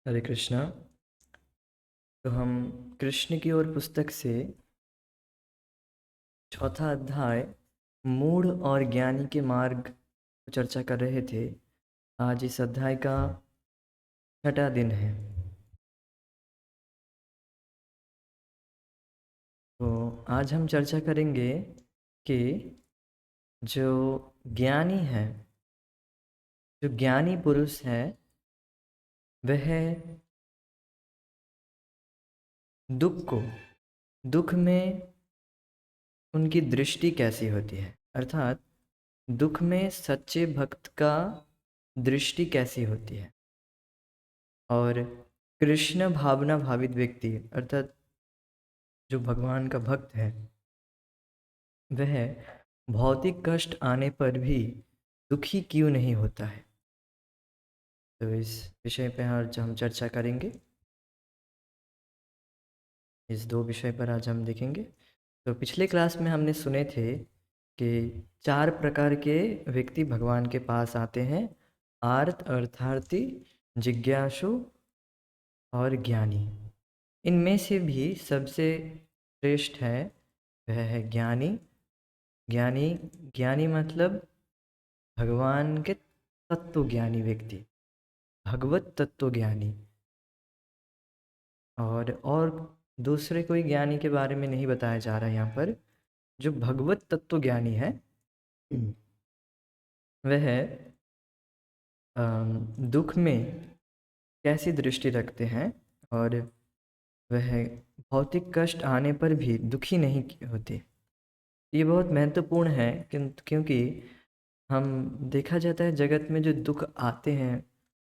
हरे कृष्णा। तो हम कृष्ण की ओर पुस्तक से चौथा अध्याय मूढ़ और ज्ञानी के मार्ग को चर्चा कर रहे थे। आज इस अध्याय का छठा दिन है। तो आज हम चर्चा करेंगे कि जो ज्ञानी है, जो ज्ञानी पुरुष है, वह दुख में उनकी दृष्टि कैसी होती है, अर्थात दुख में सच्चे भक्त का दृष्टि कैसी होती है। और कृष्ण भावना भावित व्यक्ति अर्थात जो भगवान का भक्त है, वह भौतिक कष्ट आने पर भी दुखी क्यों नहीं होता है। तो इस विषय पे आज हम चर्चा करेंगे। इस दो विषय पर आज हम देखेंगे। तो पिछले क्लास में हमने सुने थे कि 4 प्रकार के व्यक्ति भगवान के पास आते हैं: आर्त, अर्थार्थी, जिज्ञासु और ज्ञानी। इनमें से भी सबसे श्रेष्ठ है वह है ज्ञानी। ज्ञानी ज्ञानी मतलब भगवान के तत्व ज्ञानी व्यक्ति, भगवत तत्व ज्ञानी। और दूसरे कोई ज्ञानी के बारे में नहीं बताया जा रहा है यहाँ पर। जो भगवत तत्व ज्ञानी है वह दुख में कैसी दृष्टि रखते हैं और वह भौतिक कष्ट आने पर भी दुखी नहीं होते। ये बहुत महत्वपूर्ण है क्योंकि हम देखा जाता है जगत में जो दुख आते हैं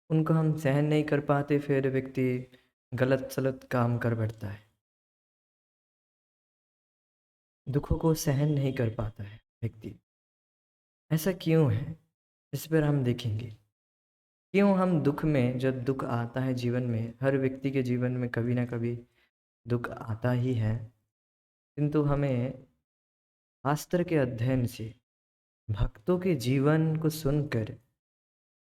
उनको हम सहन नहीं कर पाते, फिर व्यक्ति गलत सलत काम कर बैठता है। दुखों को सहन नहीं कर पाता है व्यक्ति। ऐसा क्यों है, इस पर हम देखेंगे। क्यों हम दुख में, जब दुख आता है जीवन में, हर व्यक्ति के जीवन में कभी ना कभी दुख आता ही है, किंतु हमें शास्त्र के अध्ययन से, भक्तों के जीवन को सुनकर,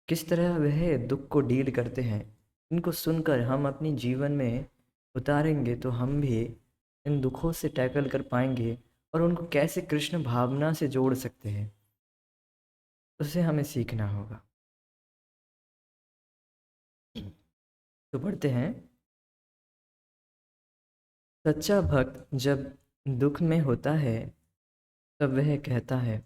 किस तरह वह दुख को डील करते हैं, इनको सुनकर हम अपनी जीवन में उतारेंगे तो हम भी इन दुखों से टैकल कर पाएंगे और उनको कैसे कृष्ण भावना से जोड़ सकते हैं, उसे हमें सीखना होगा। तो पढ़ते हैं। सच्चा भक्त जब दुख में होता है तब वह कहता है,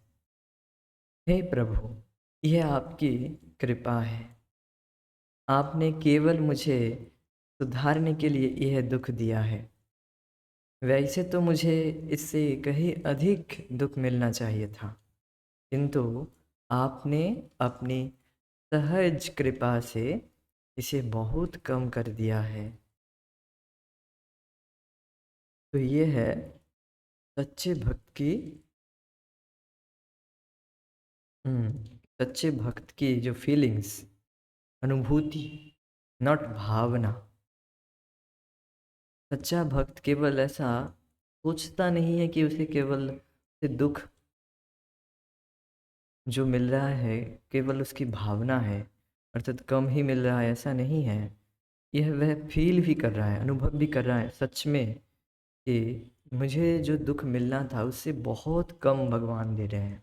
हे प्रभु, यह आपकी कृपा है। आपने केवल मुझे सुधारने के लिए यह दुख दिया है। वैसे तो मुझे इससे कहीं अधिक दुख मिलना चाहिए था, किंतु आपने अपनी सहज कृपा से इसे बहुत कम कर दिया है। तो ये है सच्चे भक्त की सच्चे भक्त की जो फीलिंग्स, अनुभूति, नॉट भावना। सच्चा भक्त केवल ऐसा सोचता नहीं है कि उसे केवल से दुख जो मिल रहा है केवल उसकी भावना है, अर्थात कम ही मिल रहा है, ऐसा नहीं है। यह वह फील भी कर रहा है, अनुभव भी कर रहा है सच में कि मुझे जो दुख मिलना था उससे बहुत कम भगवान दे रहे हैं,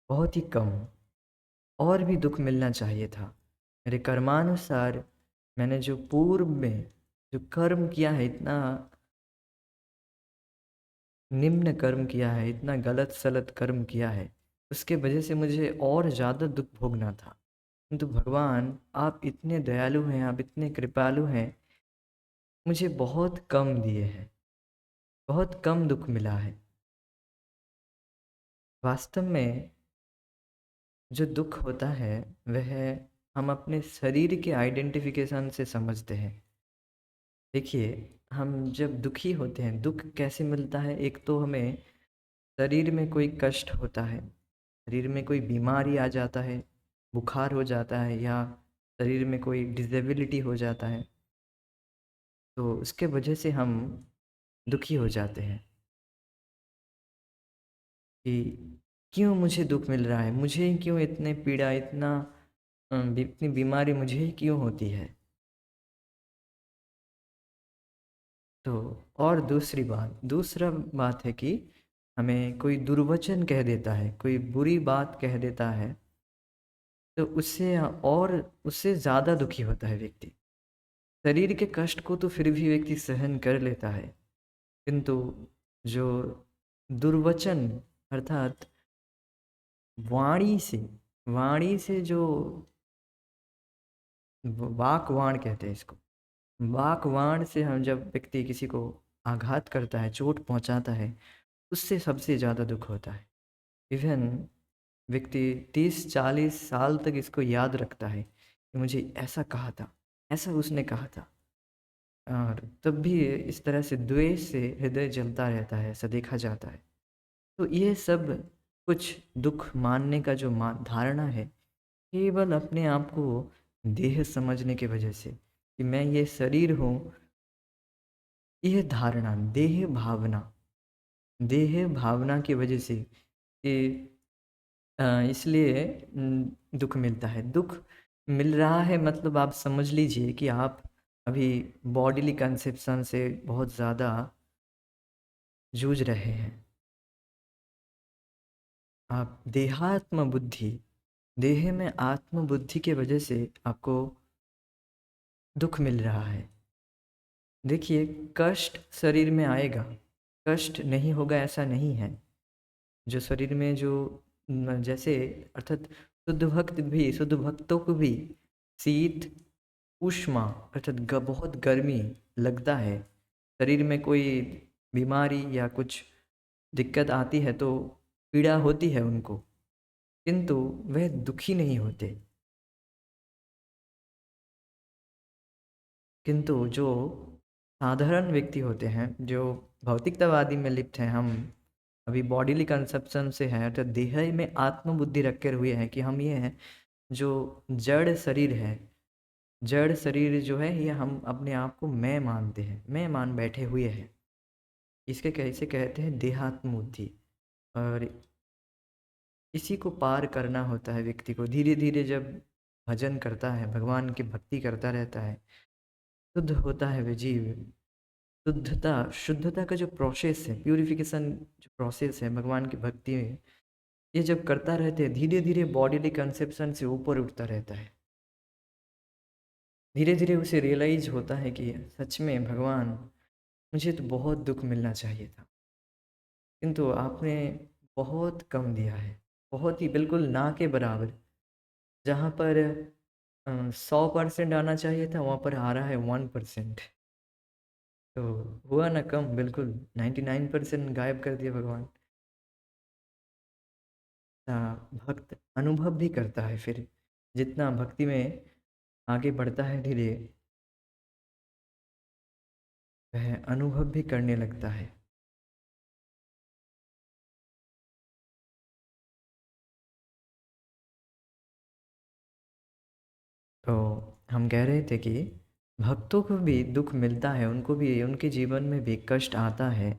बहुत ही कम। और भी दुख मिलना चाहिए था। मेरे कर्मानुसार मैंने जो पूर्व में जो कर्म किया है, इतना निम्न कर्म किया है, इतना गलत सलत कर्म किया है, उसके वजह से मुझे और ज़्यादा दुख भोगना था। किंतु भगवान, आप इतने दयालु हैं, आप इतने कृपालु हैं, मुझे बहुत कम दिए हैं, बहुत कम दुख मिला है। वास्तव में जो दुख होता है वह हम अपने शरीर के आइडेंटिफिकेशन से समझते हैं। देखिए, हम जब दुखी होते हैं, दुख कैसे मिलता है? एक तो हमें शरीर में कोई कष्ट होता है, शरीर में कोई बीमारी आ जाता है, बुखार हो जाता है, या शरीर में कोई डिसेबिलिटी हो जाता है, तो उसके वजह से हम दुखी हो जाते हैं कि क्यों मुझे दुख मिल रहा है, मुझे ही क्यों इतने पीड़ा, इतना इतनी बीमारी मुझे ही क्यों होती है। तो और दूसरा बात है कि हमें कोई दुर्वचन कह देता है, कोई बुरी बात कह देता है, तो उससे ज़्यादा दुखी होता है व्यक्ति। शरीर के कष्ट को तो फिर भी व्यक्ति सहन कर लेता है, किंतु जो दुर्वचन अर्थात वाणी से वाणी से जो वाकवाण कहते हैं इसको, वाकवाण से हम जब व्यक्ति किसी को आघात करता है, चोट पहुंचाता है, उससे सबसे ज़्यादा दुख होता है। इवन व्यक्ति 30-40 साल तक इसको याद रखता है कि मुझे ऐसा कहा था, ऐसा उसने कहा था, और तब भी इस तरह से द्वेष से हृदय जलता रहता है, ऐसा देखा जाता है। तो ये सब कुछ दुख मानने का जो धारणा है, केवल अपने आप को देह समझने की वजह से कि मैं ये शरीर हूँ, यह धारणा देह भावना की वजह से कि इसलिए दुख मिलता है। दुख मिल रहा है मतलब आप समझ लीजिए कि आप अभी बॉडीली कंसेप्शन से बहुत ज़्यादा जूझ रहे हैं। आप देह में आत्म बुद्धि के वजह से आपको दुख मिल रहा है। देखिए, कष्ट शरीर में आएगा, कष्ट नहीं होगा ऐसा नहीं है। जो शरीर में जो जैसे अर्थात शुद्ध भक्तों को भी शीत उष्मा अर्थात बहुत गर्मी लगता है। शरीर में कोई बीमारी या कुछ दिक्कत आती है तो पीड़ा होती है उनको, किंतु वह दुखी नहीं होते। किंतु जो साधारण व्यक्ति होते हैं, जो भौतिकतावादी में लिप्त हैं, हम अभी बॉडीली कंसेप्शन से हैं, अर्थात देह में आत्मबुद्धि रखे हुए हैं कि हम ये हैं, जो जड़ शरीर है, जड़ शरीर जो है ये हम अपने आप को मैं मानते हैं, मैं मान बैठे हुए हैं। इसके कैसे कहते हैं देहात्म बुद्धि। और इसी को पार करना होता है व्यक्ति को। धीरे धीरे जब भजन करता है, भगवान की भक्ति करता रहता है, शुद्ध होता है वह जीव। शुद्धता का जो प्रोसेस है, प्यूरिफिकेशन जो प्रोसेस है भगवान की भक्ति में, ये जब करता रहते हैं, धीरे धीरे बॉडीली कंसेप्शन से ऊपर उठता रहता है। धीरे धीरे उसे रियलाइज होता है कि सच में भगवान, मुझे तो बहुत दुख मिलना चाहिए था, किंतु आपने बहुत कम दिया है, बहुत ही बिल्कुल ना के बराबर। जहाँ पर 100% आना चाहिए था, वहाँ पर आ रहा है 1%। तो हुआ ना कम, बिल्कुल 99% गायब कर दिया भगवान। भक्त अनुभव भी करता है फिर, जितना भक्ति में आगे बढ़ता है धीरे, वह अनुभव भी करने लगता है। तो हम कह रहे थे कि भक्तों को भी दुख मिलता है, उनको भी उनके जीवन में भी कष्ट आता है,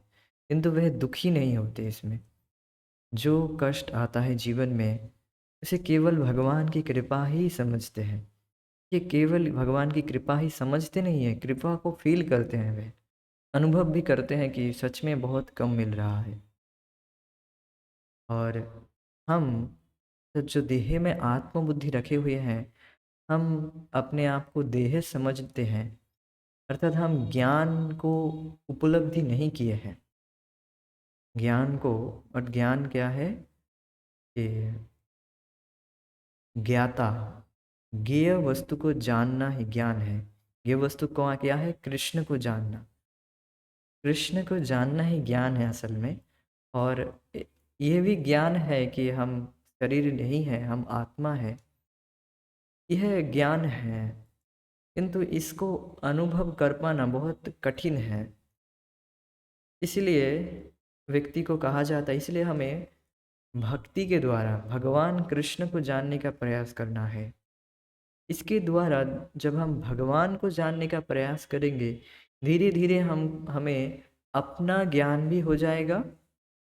किंतु वह दुखी नहीं होते इसमें। जो कष्ट आता है जीवन में, उसे केवल भगवान की कृपा ही समझते हैं। ये केवल भगवान की कृपा ही समझते नहीं है, कृपा को फील करते हैं, वे अनुभव भी करते हैं कि सच में बहुत कम मिल रहा है। और हम तो जो देह में आत्मबुद्धि रखे हुए हैं, हम अपने आप को देह समझते हैं, अर्थात हम ज्ञान को उपलब्धि नहीं किए हैं। ज्ञान को, और ज्ञान क्या है कि ज्ञाता, ज्ञेय वस्तु को जानना ही ज्ञान है। ज्ञेय वस्तु को क्या है? कृष्ण को जानना। कृष्ण को जानना ही ज्ञान है असल में। और ये भी ज्ञान है कि हम शरीर नहीं है, हम आत्मा है, यह ज्ञान है, किंतु इसको अनुभव कर पाना बहुत कठिन है। इसलिए व्यक्ति को कहा जाता है, इसलिए हमें भक्ति के द्वारा भगवान कृष्ण को जानने का प्रयास करना है। इसके द्वारा जब हम भगवान को जानने का प्रयास करेंगे, धीरे धीरे हमें अपना ज्ञान भी हो जाएगा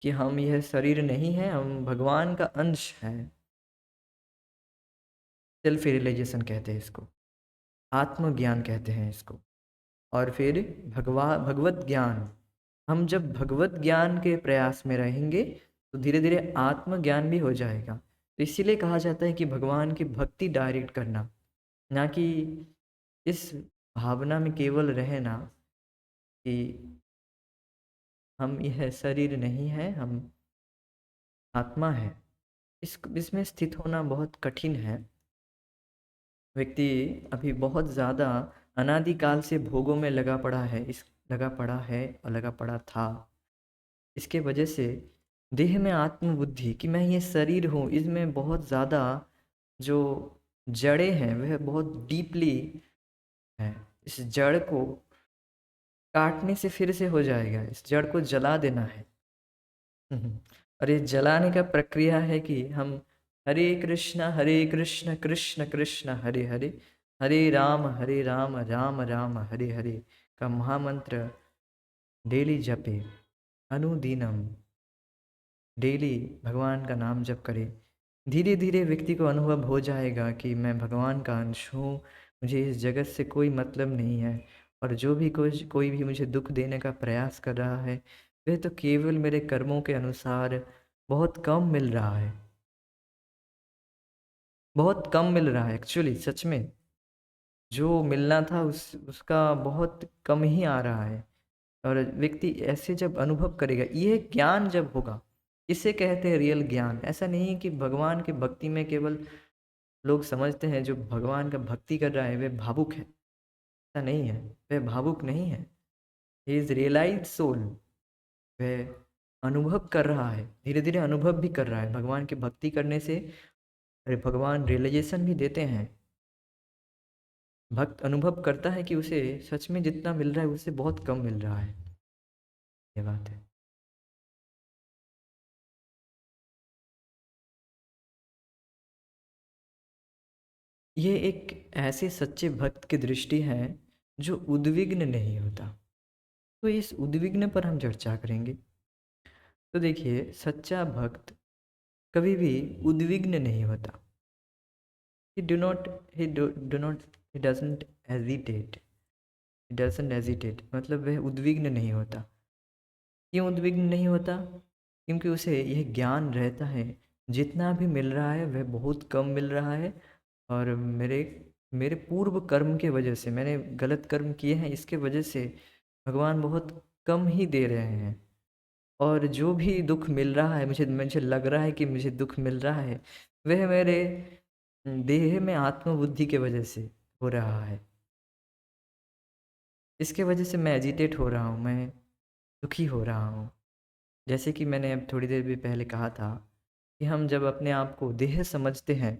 कि हम यह शरीर नहीं है, हम भगवान का अंश हैं। सेल्फ रियलाइजेशन कहते हैं इसको, आत्मज्ञान कहते हैं इसको। और फिर भगवत ज्ञान। हम जब भगवत ज्ञान के प्रयास में रहेंगे तो धीरे धीरे आत्मज्ञान भी हो जाएगा। तो इसीलिए कहा जाता है कि भगवान की भक्ति डायरेक्ट करना, ना कि इस भावना में केवल रहना कि हम यह शरीर नहीं है, हम आत्मा है। इसमें स्थित होना बहुत कठिन है। व्यक्ति अभी बहुत ज़्यादा अनादिकाल से भोगों में लगा पड़ा है और लगा पड़ा था। इसके वजह से देह में आत्मबुद्धि कि मैं ये शरीर हूँ, इसमें बहुत ज़्यादा जो जड़ें हैं वह बहुत डीपली है। इस जड़ को काटने से फिर से हो जाएगा, इस जड़ को जला देना है। और ये जलाने का प्रक्रिया है कि हम हरे कृष्ण कृष्ण कृष्ण हरे हरे, हरे राम राम राम हरे हरे का महामंत्र डेली जपे, अनुदिनम डेली भगवान का नाम जप करे। धीरे धीरे व्यक्ति को अनुभव हो जाएगा कि मैं भगवान का अंश हूँ, मुझे इस जगत से कोई मतलब नहीं है, और जो भी कोई भी मुझे दुख देने का प्रयास कर रहा है वह तो केवल मेरे कर्मों के अनुसार बहुत कम मिल रहा है, बहुत कम मिल रहा है। एक्चुअली सच में जो मिलना था उसका बहुत कम ही आ रहा है। और व्यक्ति ऐसे जब अनुभव करेगा, यह ज्ञान जब होगा, इसे कहते हैं रियल ज्ञान। ऐसा नहीं है कि भगवान की भक्ति में केवल लोग समझते हैं जो भगवान का भक्ति कर रहा है वह भावुक है। ऐसा नहीं है, वह भावुक नहीं है। He is realise soul. वह अनुभव कर रहा है, धीरे धीरे अनुभव भी कर रहा है भगवान की भक्ति करने से। अरे भगवान रियलाइजेशन भी देते हैं। भक्त अनुभव करता है कि उसे सच में जितना मिल रहा है उससे बहुत कम मिल रहा है। ये बात है। ये एक ऐसे सच्चे भक्त की दृष्टि है जो उद्विग्न नहीं होता। तो इस उद्विग्न पर हम चर्चा करेंगे। तो देखिए, सच्चा भक्त कभी भी उद्विग्न नहीं होता। he do not he do not he doesn't hesitate, मतलब वह उद्विग्न नहीं होता। क्यों उद्विग्न नहीं होता? क्योंकि उसे यह ज्ञान रहता है जितना भी मिल रहा है वह बहुत कम मिल रहा है, और मेरे मेरे पूर्व कर्म के वजह से, मैंने गलत कर्म किए हैं, इसके वजह से भगवान बहुत कम ही दे रहे हैं। और जो भी दुख मिल रहा है, मुझे मुझे लग रहा है कि मुझे दुख मिल रहा है, वह मेरे देह में आत्मबुद्धि के वजह से हो रहा है। इसके वजह से मैं एजिटेट हो रहा हूँ, मैं दुखी हो रहा हूँ। जैसे कि मैंने अब थोड़ी देर भी पहले कहा था कि हम जब अपने आप को देह समझते हैं,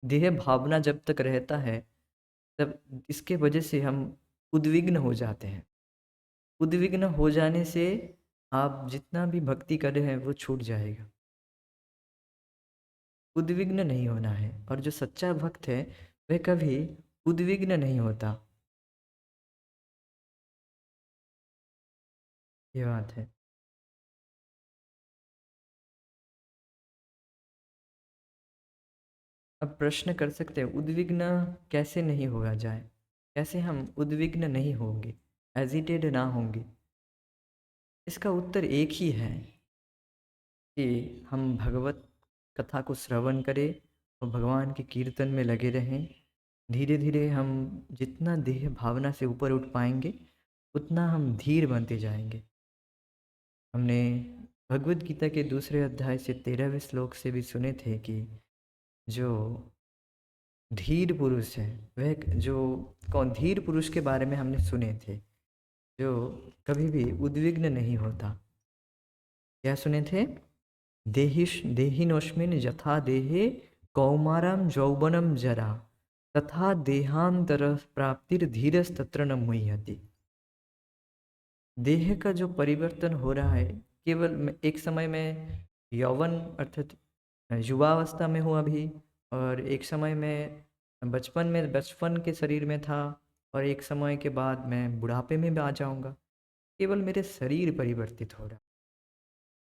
देह भावना जब तक रहता है, तब इसके वजह से हम उद्विग्न हो जाते हैं। उद्विग्न हो जाने से आप जितना भी भक्ति कर रहे हैं वो छूट जाएगा। उद्विग्न नहीं होना है, और जो सच्चा भक्त है वह कभी उद्विग्न नहीं होता। ये बात है। अब प्रश्न कर सकते हैं, उद्विग्न कैसे नहीं होगा जाए, कैसे हम उद्विग्न नहीं होंगे, एजिटेड ना होंगे? इसका उत्तर एक ही है कि हम भगवत कथा को श्रवण करें और भगवान के कीर्तन में लगे रहें। धीरे धीरे हम जितना देह भावना से ऊपर उठ पाएंगे उतना हम धीर बनते जाएंगे। हमने भगवत गीता के दूसरे अध्याय से 13वें श्लोक से भी सुने थे कि जो धीर पुरुष है, वह जो कौन धीर पुरुष के बारे में हमने सुने थे, जो कभी भी उद्विग्न नहीं होता। क्या सुने थे? देहिनोस्मिन् यथा देहे कौमारं यौवनं जरा तथा देहांतर प्राप्तिर्धीरस्तत्र न मुह्यति। देह का जो परिवर्तन हो रहा है, केवल एक समय में यौवन अर्थात युवावस्था में हूँ अभी, और एक समय में बचपन के शरीर में था, और एक समय के बाद मैं बुढ़ापे में भी आ जाऊंगा। केवल मेरे शरीर परिवर्तित हो रहा है।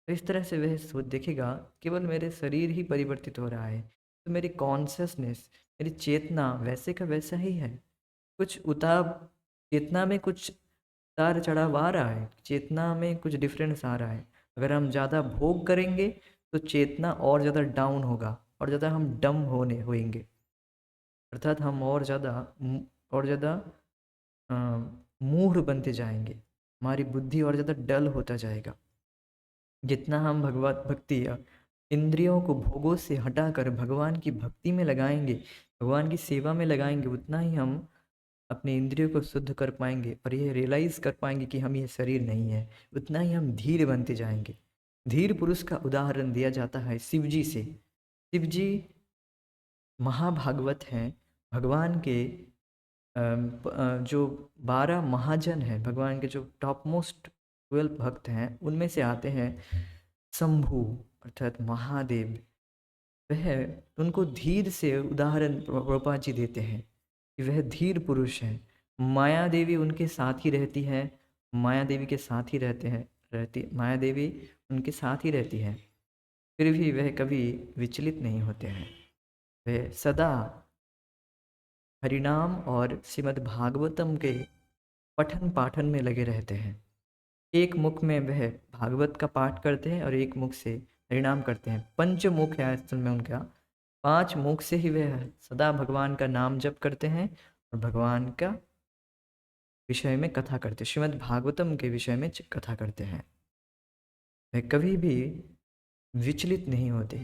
तो इस तरह से वह सोच देखेगा, केवल मेरे शरीर ही परिवर्तित हो रहा है, तो मेरी कॉन्शियसनेस, मेरी चेतना वैसे का वैसा ही है। कुछ उतार चेतना में कुछ उतार चढ़ाव आ रहा है, चेतना में कुछ डिफरेंस आ रहा है। अगर हम ज़्यादा भोग करेंगे तो चेतना और ज़्यादा डाउन होगा और ज़्यादा हम डम होने होएंगे, अर्थात हम और ज़्यादा अ, मूढ़ बनते जाएंगे, हमारी बुद्धि और ज़्यादा डल होता जाएगा। जितना हम भगवत भक्ति या इंद्रियों को भोगों से हटाकर भगवान की भक्ति में लगाएंगे, भगवान की सेवा में लगाएंगे, उतना ही हम अपने इंद्रियों को शुद्ध कर पाएंगे और ये रियलाइज़ कर पाएंगे कि हम ये शरीर नहीं है। उतना ही हम धीर बनते जाएंगे। धीर पुरुष का उदाहरण दिया जाता है शिव जी से। शिव जी महाभागवत हैं, भगवान के जो 12 महाजन हैं, भगवान के जो टॉप मोस्ट 12 भक्त हैं, उनमें से आते हैं शंभु अर्थात महादेव। वह उनको धीर से उदाहरण प्रभुपाद जी देते हैं कि वह धीर पुरुष हैं। माया देवी उनके साथ ही रहती है, माया देवी के साथ ही रहती माया देवी उनके साथ ही रहती है, फिर भी वह कभी विचलित नहीं होते हैं। वह सदा हरिनाम और श्रीमद् भागवतम के पठन पाठन में लगे रहते हैं। एक मुख में वह भागवत का पाठ करते हैं और एक मुख से हरिनाम करते हैं। पंचमुख है असल में उनका, 5 मुख से ही वह सदा भगवान का नाम जप करते हैं और भगवान का विषय में कथा करते हैं, श्रीमद् भागवतम के विषय में कथा करते हैं। वह कभी भी विचलित नहीं होते।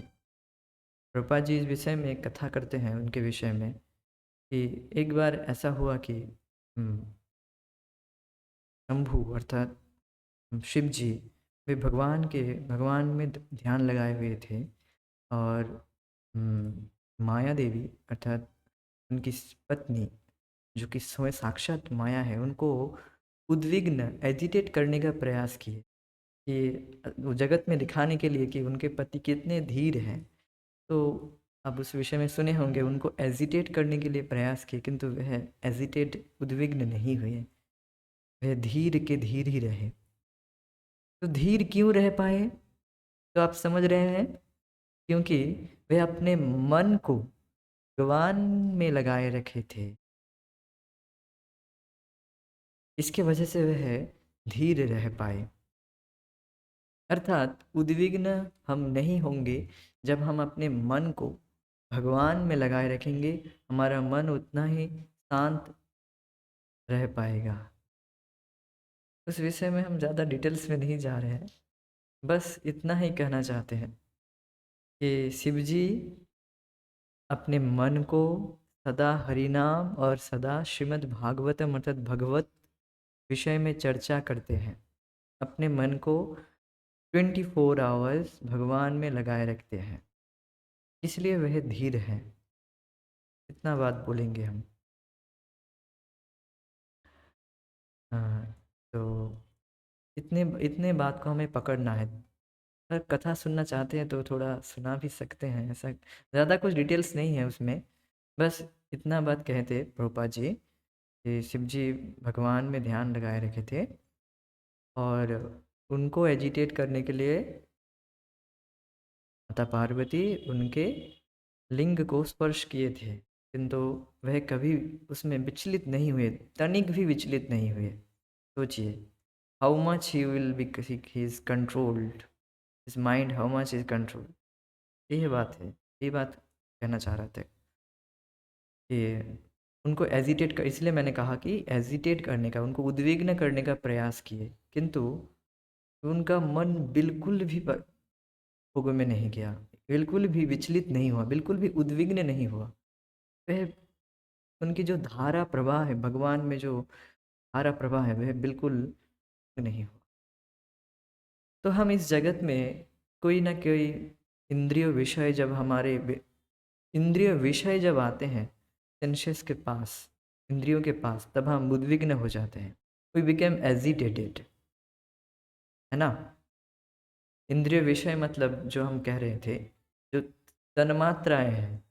प्रभुपाद जी इस विषय में कथा करते हैं उनके विषय में कि एक बार ऐसा हुआ कि शंभु अर्थात शिव जी वे भगवान में ध्यान लगाए हुए थे और माया देवी अर्थात उनकी पत्नी जो कि स्वयं साक्षात माया है, उनको उद्विग्न एजिटेट करने का प्रयास किए कि वो जगत में दिखाने के लिए कि उनके पति कितने धीर हैं। तो अब उस विषय में सुने होंगे, उनको एजिटेट करने के लिए प्रयास किए किंतु वह एजिटेट उद्विग्न नहीं हुए, वह धीर के धीर ही रहे। तो धीर क्यों रह पाए, तो आप समझ रहे हैं, क्योंकि वे अपने मन को भगवान में लगाए रखे थे। इसके वजह से वह धीर रह पाए। अर्थात उद्विग्न हम नहीं होंगे जब हम अपने मन को भगवान में लगाए रखेंगे, हमारा मन उतना ही शांत रह पाएगा। उस विषय में हम ज़्यादा डिटेल्स में नहीं जा रहे हैं, बस इतना ही कहना चाहते हैं कि शिवजी अपने मन को सदा हरिनाम और सदा श्रीमद् भागवतम अर्थात भगवत विषय में चर्चा करते हैं। अपने मन को 24 आवर्स भगवान में लगाए रखते हैं, इसलिए वह धीर है। इतना बात बोलेंगे हम। हाँ, तो इतने इतने बात को हमें पकड़ना है। अगर कथा सुनना चाहते हैं तो थोड़ा सुना भी सकते हैं, ऐसा ज़्यादा कुछ डिटेल्स नहीं है उसमें। बस इतना बात कहते प्रभुपाद जी कि शिव जी भगवान में ध्यान लगाए रखे थे और उनको एजिटेट करने के लिए माता पार्वती उनके लिंग को स्पर्श किए थे, किंतु वह कभी उसमें विचलित नहीं हुए, तनिक भी विचलित नहीं हुए। सोचिए, how much he will be his controlled, his mind how much is control. यही बात है, ये बात कहना चाह रहा था कि उनको एजिटेट कर, इसलिए मैंने कहा कि एजिटेट करने का, उनको उद्विग्न करने का प्रयास किए, किंतु उनका मन बिल्कुल भी भोगों में नहीं गया, बिल्कुल भी विचलित नहीं हुआ, बिल्कुल भी उद्विग्न नहीं हुआ। वह उनकी जो धारा प्रवाह है, भगवान में जो धारा प्रवाह है, वह बिल्कुल नहीं हुआ। तो हम इस जगत में कोई ना कोई इंद्रिय विषय जब इंद्रिय विषय जब आते हैं सेंसेस के पास, इंद्रियों के पास, तब हम उद्विग्न हो जाते हैं, वी बिकेम एजिटेटेड, है ना। इंद्रिय विषय मतलब जो हम कह रहे थे, जो तन्मात्राएं हैं,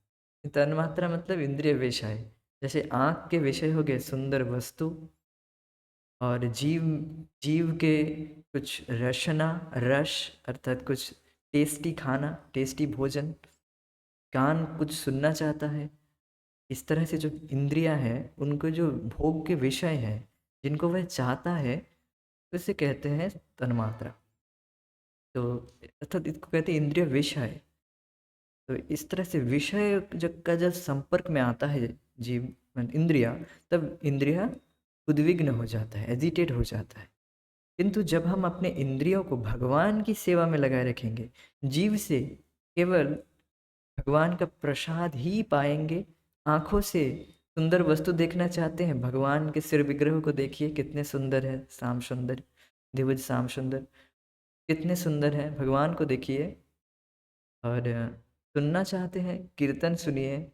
तन्मात्रा मतलब इंद्रिय विषय। जैसे आँख के विषय हो गए सुंदर वस्तु, और जीव जीव के कुछ रसना, रस अर्थात कुछ टेस्टी खाना, टेस्टी भोजन। कान कुछ सुनना चाहता है। इस तरह से जो इंद्रियां हैं, उनको जो भोग के विषय हैं, जिनको वह चाहता है, तो इसे कहते हैं तन्मात्रा। तो अर्थात इसको कहते हैं इंद्रिय विषय। तो इस तरह से विषय जब संपर्क में आता है जीव इंद्रिया, तब इंद्रिया उद्विग्न हो जाता है, एजिटेट हो जाता है। किंतु जब हम अपने इंद्रियों को भगवान की सेवा में लगाए रखेंगे, जीव से केवल भगवान का प्रसाद ही पाएंगे। आंखों से सुंदर वस्तु देखना चाहते हैं, भगवान के सिर विग्रह को देखिए, कितने सुंदर है, श्याम सुंदर, द्विभुज श्याम सुंदर, कितने सुंदर है, भगवान को देखिए। और सुनना चाहते हैं, कीर्तन सुनिए।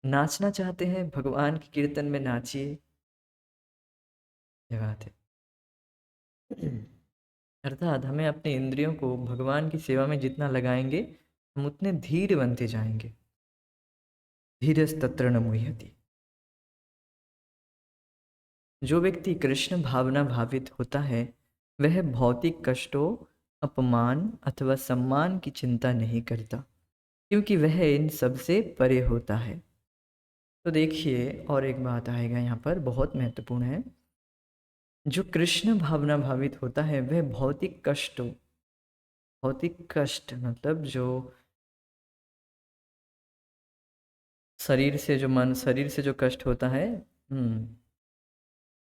नाचना चाहते हैं, भगवान के कीर्तन में नाचिए। ये बात है। अर्थात हमें अपने इंद्रियों को भगवान की सेवा में जितना लगाएंगे, हम उतने धीर बनते जाएंगे। धीरस्तत्र न मुह्यति। जो व्यक्ति कृष्ण भावना भावित होता है, वह भौतिक कष्टों, अपमान अथवा सम्मान की चिंता नहीं करता, क्योंकि वह इन सब से परे होता है। तो देखिए, और एक बात आएगा यहाँ पर, बहुत महत्वपूर्ण है। जो कृष्ण भावना भावित होता है वह भौतिक कष्टों, भौतिक कष्ट मतलब जो शरीर से जो कष्ट होता है,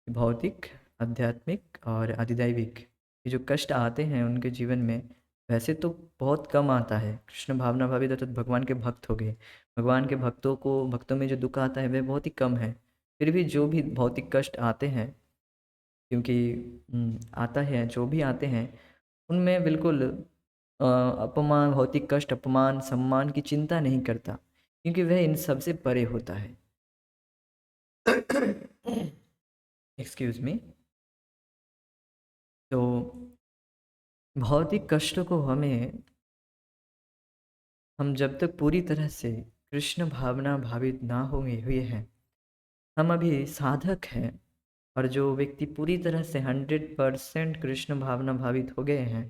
भौतिक, आध्यात्मिक और अधिदैविक, ये जो कष्ट आते हैं उनके जीवन में, वैसे तो बहुत कम आता है। कृष्ण भावना भावित अर्थात भगवान के भक्त हो गए, भगवान के भक्तों में जो दुख आता है वह बहुत ही कम है। फिर भी जो भी भौतिक कष्ट आते हैं, क्योंकि आता है, जो भी आते हैं उनमें बिल्कुल अपमान, भौतिक कष्ट, अपमान सम्मान की चिंता नहीं करता, क्योंकि वह इन सब से परे होता है। Excuse me. तो भौतिक कष्ट को हम जब तक पूरी तरह से कृष्ण भावना भावित ना हुए हैं, हम अभी साधक हैं। और जो व्यक्ति पूरी तरह से 100% कृष्ण भावना भावित हो गए हैं,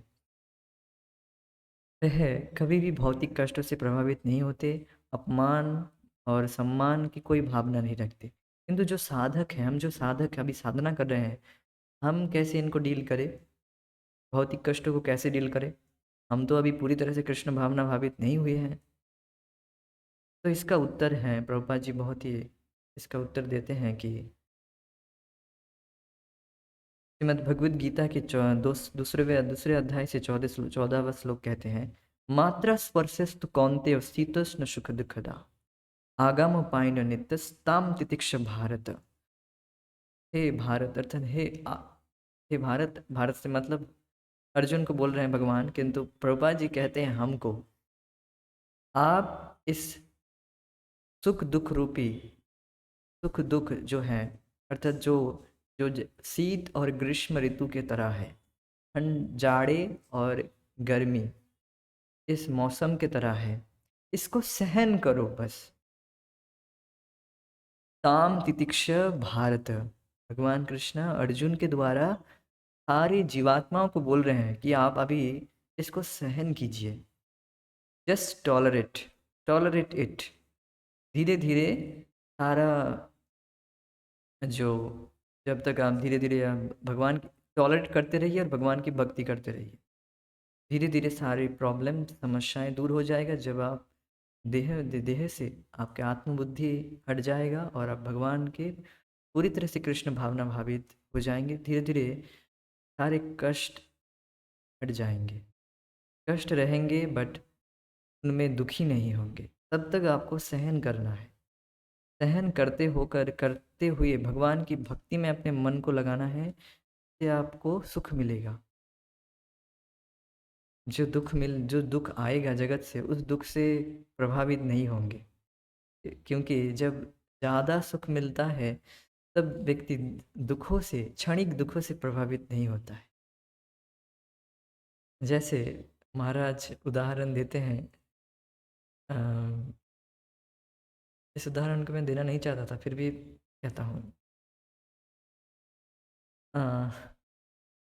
वह कभी भी भौतिक कष्टों से प्रभावित नहीं होते, अपमान और सम्मान की कोई भावना नहीं रखते। किंतु जो साधक हैं, हम जो साधक अभी साधना कर रहे हैं, हम कैसे इनको डील करें, भौतिक कष्टों को कैसे डील करें? हम तो अभी पूरी तरह से कृष्ण भावना भावित नहीं हुए हैं। तो इसका उत्तर है, प्रभुपाद जी बहुत ही इसका उत्तर देते हैं कि श्रीमद् भगवद गीता के दूसरे अध्याय से 14वां श्लोक कहते हैं, मात्रा स्पर्शस्तु कौन्तेय शीतोष्ण सुख दुखदा आगाम पायन नित्यस्ताम तितिक्ष भारत। हे भारत, अर्थात हे भारत, भारत से मतलब अर्जुन को बोल रहे हैं भगवान, किंतु प्रभुपाद जी कहते हैं हमको, आप इस सुख दुख रूपी, सुख दुख जो है, अर्थात जो शीत और ग्रीष्म ऋतु के तरह है, ठंड, जाड़े और गर्मी इस मौसम के तरह है, इसको सहन करो बस। ताम तितिक्ष भारत, भगवान कृष्ण अर्जुन के द्वारा सारी जीवात्माओं को बोल रहे हैं कि आप अभी इसको सहन कीजिए। Just tolerate, tolerate it. धीरे धीरे सारा जो, जब तक आप धीरे धीरे भगवान की टॉलरेट करते रहिए और भगवान की भक्ति करते रहिए, धीरे धीरे सारी प्रॉब्लम समस्याएं दूर हो जाएगा। जब आप देह से आपके आत्मबुद्धि हट जाएगा और आप भगवान के पूरी तरह से कृष्ण भावना भावित हो जाएंगे, धीरे धीरे सारे कष्ट हट जाएंगे। कष्ट रहेंगे बट उनमें दुखी नहीं होंगे। तब तक आपको सहन करना है। सहन करते हुए भगवान की भक्ति में अपने मन को लगाना है, से आपको सुख मिलेगा। जो दुख आएगा जगत से, उस दुख से प्रभावित नहीं होंगे, क्योंकि जब ज़्यादा सुख मिलता है तब व्यक्ति दुखों से, क्षणिक दुखों से प्रभावित नहीं होता है। जैसे महाराज उदाहरण देते हैं, अ, इस उदाहरण को मैं देना नहीं चाहता था, फिर भी कहता हूँ। अ,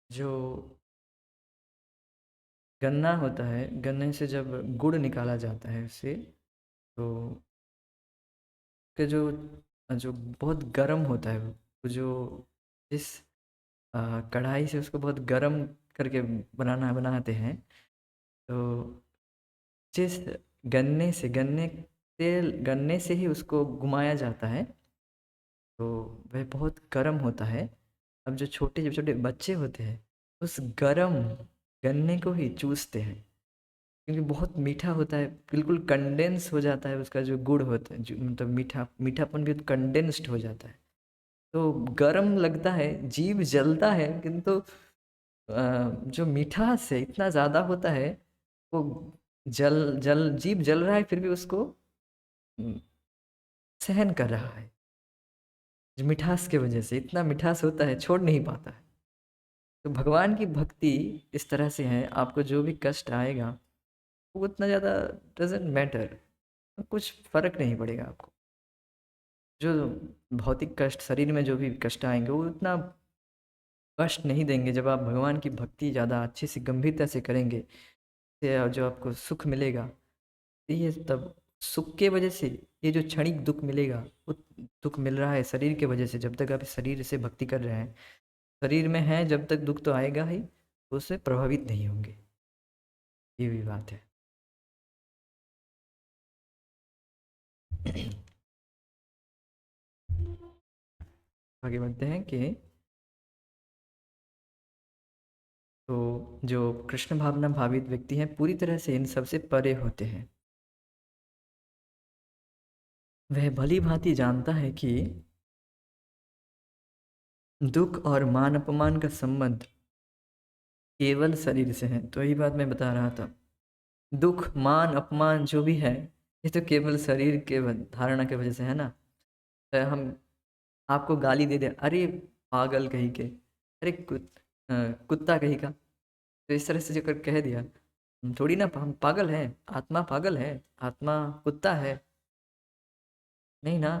जो गन्ना होता है, गन्ने से जब गुड़ निकाला जाता है उससे, तो के जो जो बहुत गर्म होता है, वो जो जिस कढ़ाई से उसको बहुत गरम करके बनाते हैं। तो जिस गन्ने से ही उसको घुमाया जाता है, तो वह बहुत गरम होता है। अब जो छोटे बच्चे होते हैं, उस गरम गन्ने को ही चूसते हैं, क्योंकि बहुत मीठा होता है, बिल्कुल कंडेंस हो जाता है उसका जो गुण होता है, जो मतलब मीठापन भी कंडेंस्ड हो जाता है। तो गरम लगता है, जीभ जलता है, किंतु जो मिठास है इतना ज़्यादा होता है, वो जल जल जीभ जल रहा है फिर भी उसको हम्म, सहन कर रहा है। जो मिठास की वजह से, इतना मिठास होता है, छोड़ नहीं पाता है। तो भगवान की भक्ति इस तरह से है, आपको जो भी कष्ट आएगा वो उतना ज़्यादा डजेंट मैटर, कुछ फर्क नहीं पड़ेगा आपको। जो भौतिक कष्ट, शरीर में जो भी कष्ट आएंगे वो उतना कष्ट नहीं देंगे जब आप भगवान की भक्ति ज़्यादा अच्छे से गंभीरता से करेंगे। से जो आपको सुख मिलेगा, ये तब सुख के वजह से, ये जो क्षणिक दुख मिलेगा, वो दुख मिल रहा है शरीर के वजह से। जब तक आप शरीर से भक्ति कर रहे हैं, शरीर में हैं जब तक, दुख तो आएगा ही, तो उससे प्रभावित नहीं होंगे। ये भी बात है। आगे बढ़ते हैं कि तो जो कृष्ण भावना भावित व्यक्ति हैं, पूरी तरह से इन सबसे परे होते हैं। वह भली भांति जानता है कि दुख और मान अपमान का संबंध केवल शरीर से है। तो यही बात मैं बता रहा था, दुख मान अपमान जो भी है, ये तो केवल शरीर के धारणा की वजह से है ना। हम आपको गाली दे दे, अरे पागल कहीं के, अरे कुत्ता कहीं का, तो इस तरह से जो कर कह दिया, हम थोड़ी ना हम पागल हैं, आत्मा पागल है, आत्मा कुत्ता है, नहीं ना।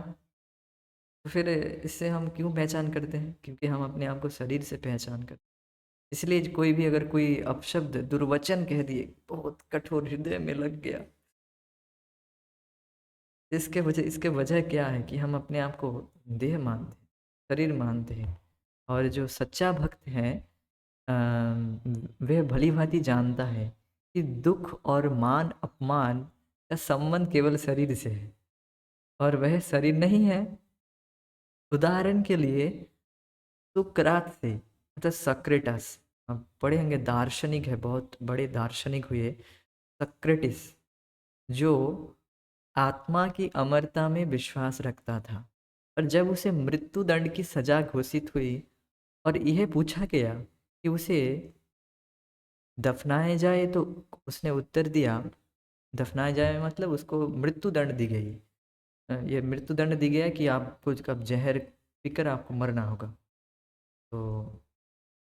तो फिर इससे हम क्यों पहचान करते हैं? क्योंकि हम अपने आप को शरीर से पहचान करते हैं। इसलिए कोई भी अगर कोई अपशब्द दुर्वचन कह दिए, बहुत कठोर, हृदय में लग गया। इसके वजह क्या है कि हम अपने आप को देह मानते हैं, शरीर मानते हैं। और जो सच्चा भक्त है, वह भली भांति जानता है कि दुख और मान अपमान का संबंध केवल शरीर से है, और वह शरीर नहीं है। उदाहरण के लिए सुकरात से, मतलब सक्रेटस, आप पढ़े होंगे, दार्शनिक है, बहुत बड़े दार्शनिक हुए सक्रेटिस, जो आत्मा की अमरता में विश्वास रखता था। और जब उसे मृत्यु दंड की सजा घोषित हुई और यह पूछा गया कि उसे दफनाया जाए, तो उसने उत्तर दिया, दफनाया जाए मतलब उसको मृत्यु दंड दी गई। ये मृत्यु दंड दी गया कि आपको कब जहर पीकर आपको मरना होगा। तो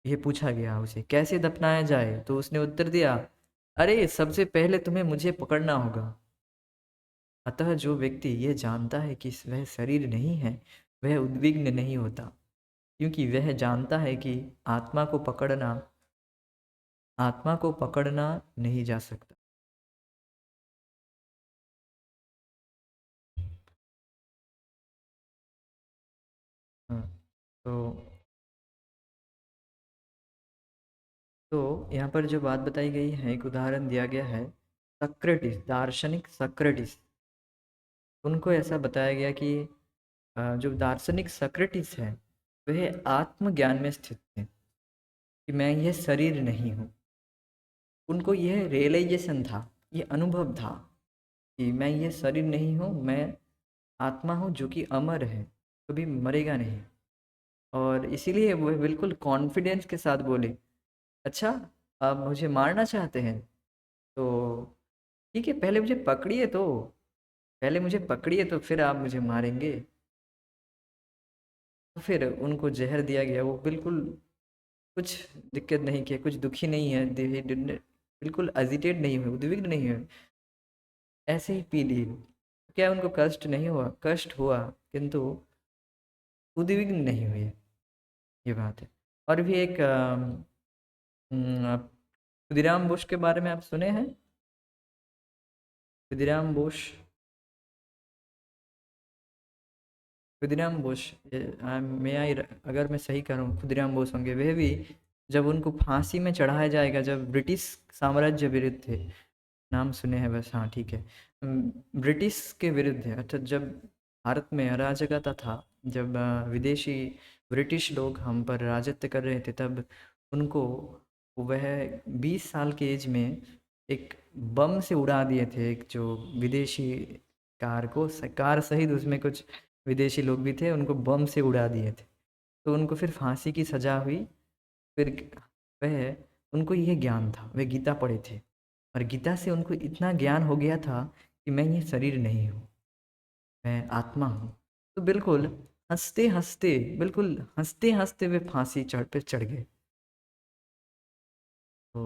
ये पूछा गया उसे कैसे दफनाया जाए, तो उसने उत्तर दिया, अरे सबसे पहले तुम्हें मुझे पकड़ना होगा। अतः जो व्यक्ति ये जानता है कि वह शरीर नहीं है, वह उद्विग्न नहीं होता, क्योंकि वह जानता है कि आत्मा को पकड़ना नहीं जा सकता। हाँ, तो यहाँ पर जो बात बताई गई है, एक उदाहरण दिया गया है, सक्रेटिस, दार्शनिक सक्रेटिस, उनको ऐसा बताया गया कि जो दार्शनिक सक्रेटिस है, वह आत्मज्ञान में स्थित थे कि मैं यह शरीर नहीं हूँ। उनको यह रियलाइजेशन था, ये अनुभव था कि मैं ये शरीर नहीं हूँ, मैं आत्मा हूँ जो कि अमर है, कभी मरेगा नहीं। और इसीलिए वो बिल्कुल कॉन्फिडेंस के साथ बोले, अच्छा आप मुझे मारना चाहते हैं, तो ठीक है, पहले मुझे पकड़िए तो फिर आप मुझे मारेंगे। तो फिर उनको जहर दिया गया, वो बिल्कुल कुछ दिक्कत नहीं किया, कुछ दुखी नहीं है, बिल्कुल अजिटेट नहीं हुए, उद्विग्न नहीं हुए, ऐसे ही पी ली। क्या उनको कष्ट नहीं हुआ? कष्ट हुआ, किंतु उद्विग्न नहीं हुए, ये बात है। और भी एक आप खुदीराम बोस के बारे में आप सुने हैं? खुदीराम बोस, खुदीराम बोस, मैं आई, अगर मैं सही कह रहा हूँ खुदीराम बोस होंगे, वह भी जब उनको फांसी में चढ़ाया जाएगा, जब ब्रिटिश साम्राज्य विरुद्ध थे, नाम सुने हैं बस, हाँ ठीक है, ब्रिटिश के विरुद्ध है, अर्थात जब भारत में अराजकता था, जब विदेशी ब्रिटिश लोग हम पर राजत्व कर रहे थे, तब उनको वह 20 साल के एज में एक बम से उड़ा दिए थे, एक जो विदेशी कार को, कार सहित उसमें कुछ विदेशी लोग भी थे, उनको बम से उड़ा दिए थे। तो उनको फिर फांसी की सज़ा हुई। फिर वह, उनको यह ज्ञान था, वे गीता पढ़े थे, और गीता से उनको इतना ज्ञान हो गया था कि मैं ये शरीर नहीं हूँ, मैं आत्मा हूँ। तो बिल्कुल हंसते हंसते, बिल्कुल हंसते हंसते वे फांसी चढ़ गए। तो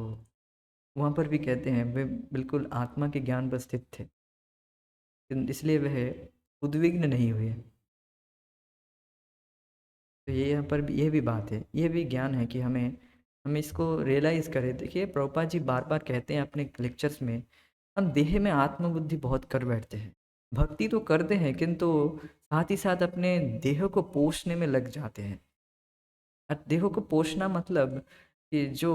वहाँ पर भी कहते हैं वे बिल्कुल आत्मा के ज्ञान पर स्थित थे, इसलिए वह उद्विग्न नहीं हुए। तो ये यहाँ पर भी, ये भी बात है, ये भी ज्ञान है कि हमें हम इसको रियलाइज़ करें। देखिए प्रभुपाद जी बार बार कहते हैं अपने लेक्चर्स में, हम देह में आत्मबुद्धि बहुत कर बैठते हैं, भक्ति तो करते हैं किंतु साथ ही साथ अपने देह को पोषने में लग जाते हैं। देह को पोषना मतलब कि जो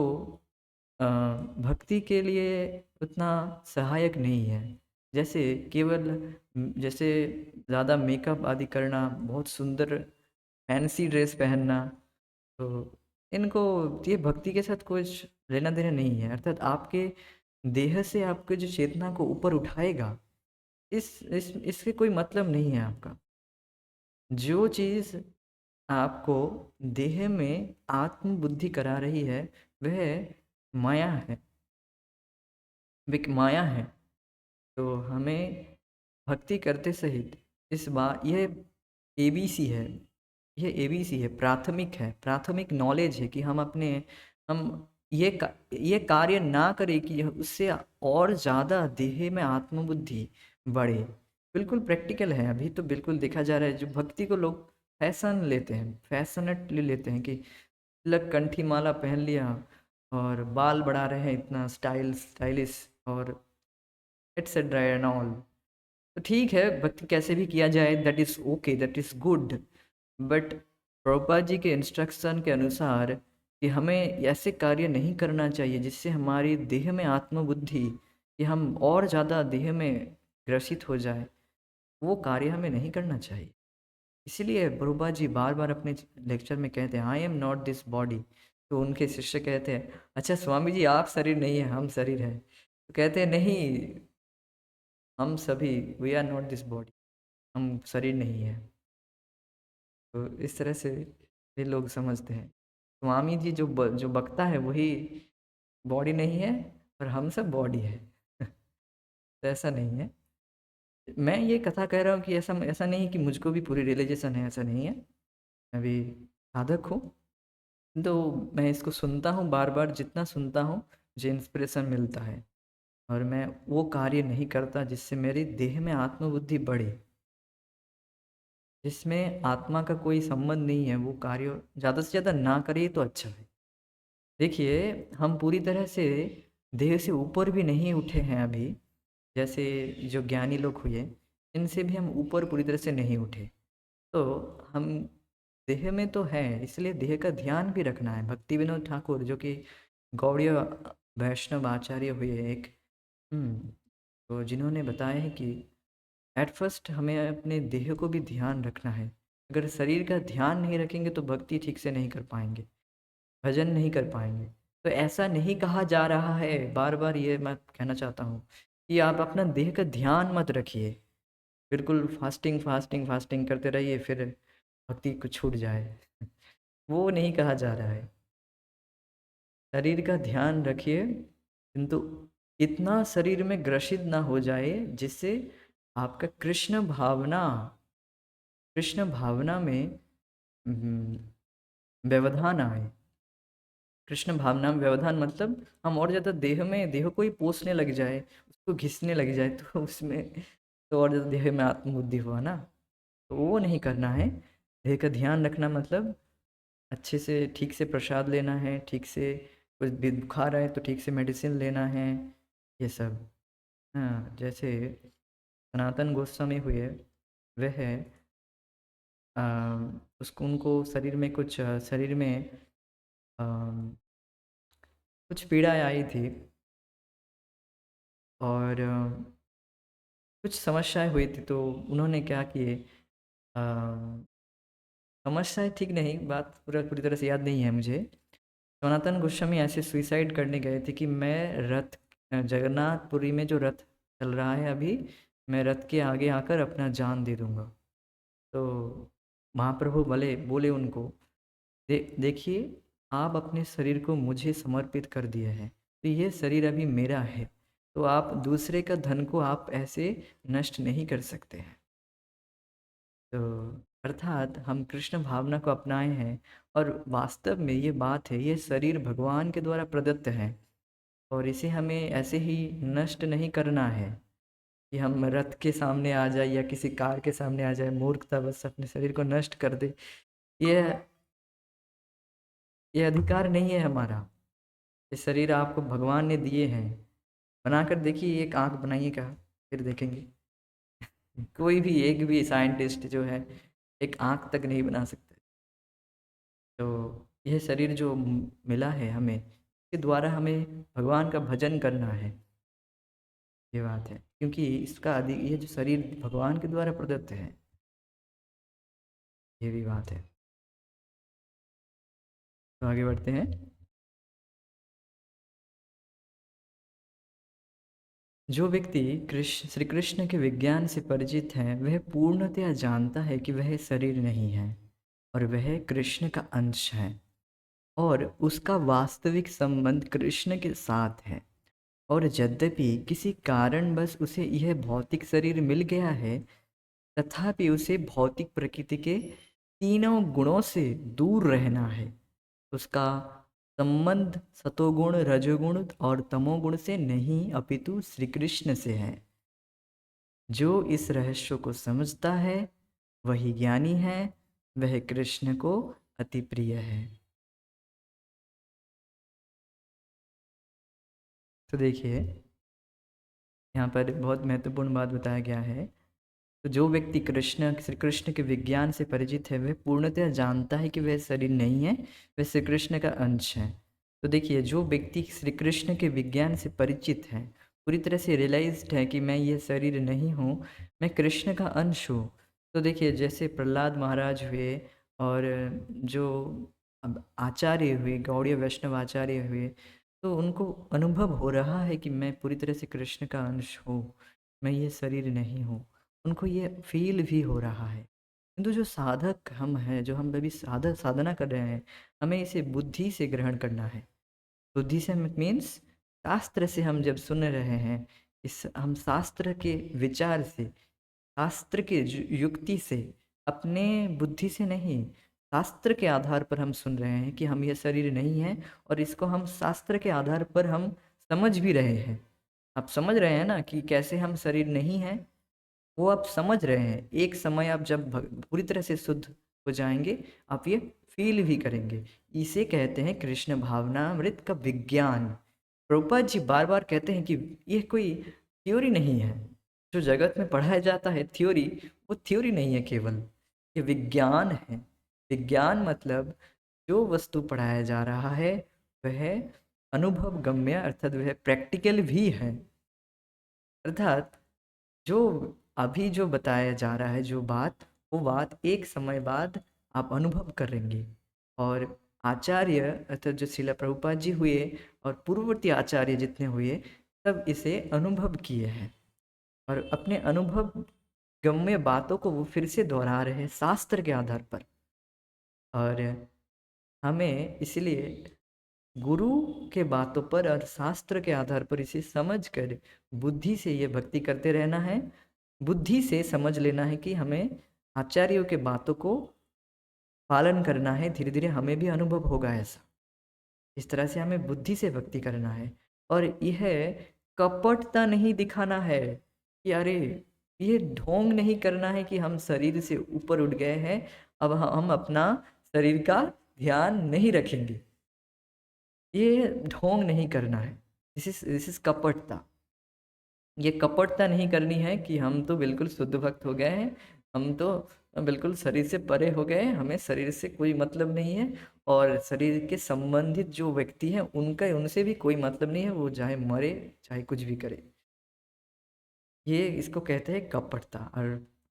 भक्ति के लिए उतना सहायक नहीं है। जैसे केवल जैसे ज़्यादा मेकअप आदि करना, बहुत सुंदर फैंसी ड्रेस पहनना, तो इनको, ये भक्ति के साथ कुछ लेना देना नहीं है। अर्थात आपके देह से आपके जो चेतना को ऊपर उठाएगा, इस इसके कोई मतलब नहीं है आपका। जो चीज़ आपको देह में आत्म बुद्धि करा रही है, वह माया है, विक माया है। तो हमें भक्ति करते सहित इस बात, यह एबीसी है, यह एबीसी है, प्राथमिक है, प्राथमिक नॉलेज है कि हम अपने, हम ये कार्य ना करें कि उससे और ज़्यादा देह में आत्मबुद्धि बढ़े। बिल्कुल प्रैक्टिकल है। अभी तो बिल्कुल देखा जा रहा है, जो भक्ति को लोग फैशन लेते हैं, फैशनेटली लेते हैं कि तिलक कंठी माला पहन लिया और बाल बढ़ा रहे हैं इतना स्टाइलिश, और एटसेट्रा एंड ऑल। तो ठीक है, भक्ति कैसे भी किया जाए, that is okay, that is good, but Prabhupada ji के इंस्ट्रक्शन के अनुसार कि हमें ऐसे कार्य नहीं करना चाहिए जिससे हमारी देह में आत्मबुद्धि, कि हम और ज़्यादा देह में ग्रसित हो जाए, वो कार्य हमें नहीं करना चाहिए। इसीलिए प्रभुपाद जी बार बार अपने लेक्चर में कहते हैं, I am not this body. तो उनके शिष्य कहते हैं, अच्छा स्वामी जी आप शरीर नहीं है, हम शरीर हैं। तो कहते हैं नहीं, हम सभी, we are not this body, हम शरीर नहीं है। तो इस तरह से ये लोग समझते हैं। स्वामी जी जो बकता है वही बॉडी नहीं है, और हम सब बॉडी है। तो ऐसा नहीं है। मैं ये कथा कह रहा हूँ कि ऐसा ऐसा नहीं कि मुझको भी पूरी रियलाइजेशन है, ऐसा नहीं है। मैं भी साधक हूँ, तो मैं इसको सुनता हूँ बार बार, जितना सुनता हूँ मुझे इंस्पिरेशन मिलता है, और मैं वो कार्य नहीं करता जिससे मेरी देह में आत्मबुद्धि बढ़े, जिसमें आत्मा का कोई संबंध नहीं है, वो कार्य ज़्यादा से ज़्यादा ना करे तो अच्छा है। देखिए हम पूरी तरह से देह से ऊपर भी नहीं उठे हैं अभी, जैसे जो ज्ञानी लोग हुए, इनसे भी हम ऊपर पूरी तरह से नहीं उठे। तो हम देह में तो हैं, इसलिए देह का ध्यान भी रखना है। भक्ति विनोद ठाकुर जो कि गौड़ीय वैष्णव आचार्य हुए एक, तो जिन्होंने बताया है कि एट फर्स्ट हमें अपने देह को भी ध्यान रखना है। अगर शरीर का ध्यान नहीं रखेंगे तो भक्ति ठीक से नहीं कर पाएंगे, भजन नहीं कर पाएंगे। तो ऐसा नहीं कहा जा रहा है, बार बार ये मैं कहना चाहता हूँ कि आप अपना देह का ध्यान मत रखिए, बिल्कुल फास्टिंग फास्टिंग फास्टिंग करते रहिए फिर भक्ति को छूट जाए। वो नहीं कहा जा रहा है। शरीर का ध्यान रखिए, किंतु इतना शरीर में ग्रसित ना हो जाए जिससे आपका कृष्ण भावना में हम्म, व्यवधान आए। कृष्ण भावना में व्यवधान मतलब हम और ज़्यादा देह को ही पोसने लग जाए, उसको घिसने लग जाए, तो उसमें तो और ज़्यादा देह में आत्मबुद्धि हुआ ना। तो वो नहीं करना है। देह का ध्यान रखना मतलब अच्छे से ठीक से प्रसाद लेना है, ठीक से कुछ भी बुखार आए तो ठीक से मेडिसिन लेना है, ये सब। हाँ, जैसे सनातन गोस्वामी हुए, वह अ, उसको उनको शरीर में कुछ शरीर में अ, कुछ पीड़ाएँ आई थी और कुछ समस्याएँ हुई थी, तो उन्होंने क्या किए अ, समस्याएँ ठीक नहीं, बात पूरी तरह से याद नहीं है मुझे। सनातन गोस्वामी ऐसे सुसाइड करने गए थे कि मैं जगन्नाथपुरी में जो रथ चल रहा है अभी, मैं रथ के आगे आकर अपना जान दे दूँगा। तो महाप्रभु भले बोले उनको, देखिए, आप अपने शरीर को मुझे समर्पित कर दिए हैं, तो ये शरीर अभी मेरा है, तो आप दूसरे का धन को आप ऐसे नष्ट नहीं कर सकते हैं। तो अर्थात हम कृष्ण भावना को अपनाए हैं, और वास्तव में ये बात है, ये शरीर भगवान के द्वारा प्रदत्त है, और इसे हमें ऐसे ही नष्ट नहीं करना है कि हम रथ के सामने आ जाए या किसी कार के सामने आ जाए, मूर्खता बस अपने शरीर को नष्ट कर दे। ये ये अधिकार नहीं है हमारा। ये शरीर आपको भगवान ने दिए हैं। बनाकर देखिए, एक आँख बनाइएगा, फिर देखेंगे। कोई भी एक भी साइंटिस्ट जो है, एक आँख तक नहीं बना सकते। तो यह शरीर जो मिला है हमें, इसके द्वारा हमें भगवान का भजन करना है, ये बात है। क्योंकि इसका अधिक, ये जो शरीर भगवान के द्वारा प्रदत्त है, ये भी बात है। तो आगे बढ़ते हैं। जो व्यक्ति कृष्ण श्री कृष्ण के विज्ञान से परिचित है, वह पूर्णतया जानता है कि वह शरीर नहीं है और वह कृष्ण का अंश है, और उसका वास्तविक संबंध कृष्ण के साथ है। और यद्यपि किसी कारणवश उसे यह भौतिक शरीर मिल गया है, तथापि उसे भौतिक प्रकृति के तीनों गुणों से दूर रहना है। उसका संबंध सतोगुण, रजोगुण और तमोगुण से नहीं, अपितु श्री कृष्ण से है। जो इस रहस्य को समझता है वही ज्ञानी है, वह कृष्ण को अति प्रिय है। तो देखिए, यहाँ पर बहुत महत्वपूर्ण बात बताया गया है। तो जो व्यक्ति कृष्ण श्री कृष्ण के विज्ञान से परिचित है, वह पूर्णतः जानता है कि वह शरीर नहीं है, वह श्री कृष्ण का अंश है। तो देखिए, जो व्यक्ति श्री कृष्ण के विज्ञान से परिचित है, पूरी तरह से रियलाइज्ड है कि मैं ये शरीर नहीं हूँ, मैं कृष्ण का अंश हूँ। तो देखिए, जैसे प्रहलाद महाराज हुए, और जो अब आचार्य हुए, गौड़ीय वैष्णव आचार्य हुए, तो उनको अनुभव हो रहा है कि मैं पूरी तरह से कृष्ण का अंश हूँ, मैं ये शरीर नहीं हूँ। उनको ये फ़ील भी हो रहा है। किंतु जो साधक हम हैं, जो हम अभी साधना कर रहे हैं, हमें इसे बुद्धि से ग्रहण करना है। बुद्धि से मीन्स शास्त्र से हम जब सुन रहे हैं, इस हम शास्त्र के विचार से, शास्त्र के युक्ति से, अपने बुद्धि से नहीं, शास्त्र के आधार पर हम सुन रहे हैं कि हम ये शरीर नहीं है, और इसको हम शास्त्र के आधार पर हम समझ भी रहे हैं। आप समझ रहे हैं ना कि कैसे हम शरीर नहीं है, वो आप समझ रहे हैं। एक समय आप जब पूरी तरह से शुद्ध हो जाएंगे, आप ये फील भी करेंगे। इसे कहते हैं कृष्ण भावनामृत का विज्ञान। प्रभुपाद जी बार बार कहते हैं कि ये कोई थ्योरी नहीं है, जो जगत में पढ़ाया जाता है थ्योरी, वो थ्योरी नहीं है केवल, ये विज्ञान है। विज्ञान मतलब जो वस्तु पढ़ाया जा रहा है वह अनुभव गम्य, अर्थात वह प्रैक्टिकल भी है। अर्थात जो अभी जो बताया जा रहा है, जो बात, वो बात एक समय बाद आप अनुभव करेंगे। और आचार्य अर्थात जो शिला प्रभुपाद जी हुए, और पूर्ववर्ती आचार्य जितने हुए, सब इसे अनुभव किए हैं, और अपने अनुभव गम्य बातों को वो फिर से दोहरा रहे हैं शास्त्र के आधार पर। और हमें इसलिए गुरु के बातों पर और शास्त्र के आधार पर इसे समझकर बुद्धि से ये भक्ति करते रहना है। बुद्धि से समझ लेना है कि हमें आचार्यों के बातों को पालन करना है, धीरे धीरे हमें भी अनुभव होगा ऐसा। इस तरह से हमें बुद्धि से भक्ति करना है, और यह कपटता नहीं दिखाना है कि अरे, ये ढोंग नहीं करना है कि हम शरीर से ऊपर उठ गए हैं, अब हम अपना शरीर का ध्यान नहीं रखेंगे। ये ढोंग नहीं करना है। दिस इज कपटता। ये कपटता नहीं करनी है कि हम तो बिल्कुल शुद्ध भक्त हो गए हैं, हम तो बिल्कुल शरीर से परे हो गए, हमें शरीर से कोई मतलब नहीं है। और शरीर के संबंधित जो व्यक्ति हैं उनका उनसे भी कोई मतलब नहीं है, वो चाहे मरे चाहे कुछ भी करे। ये इसको कहते हैं कपटता। और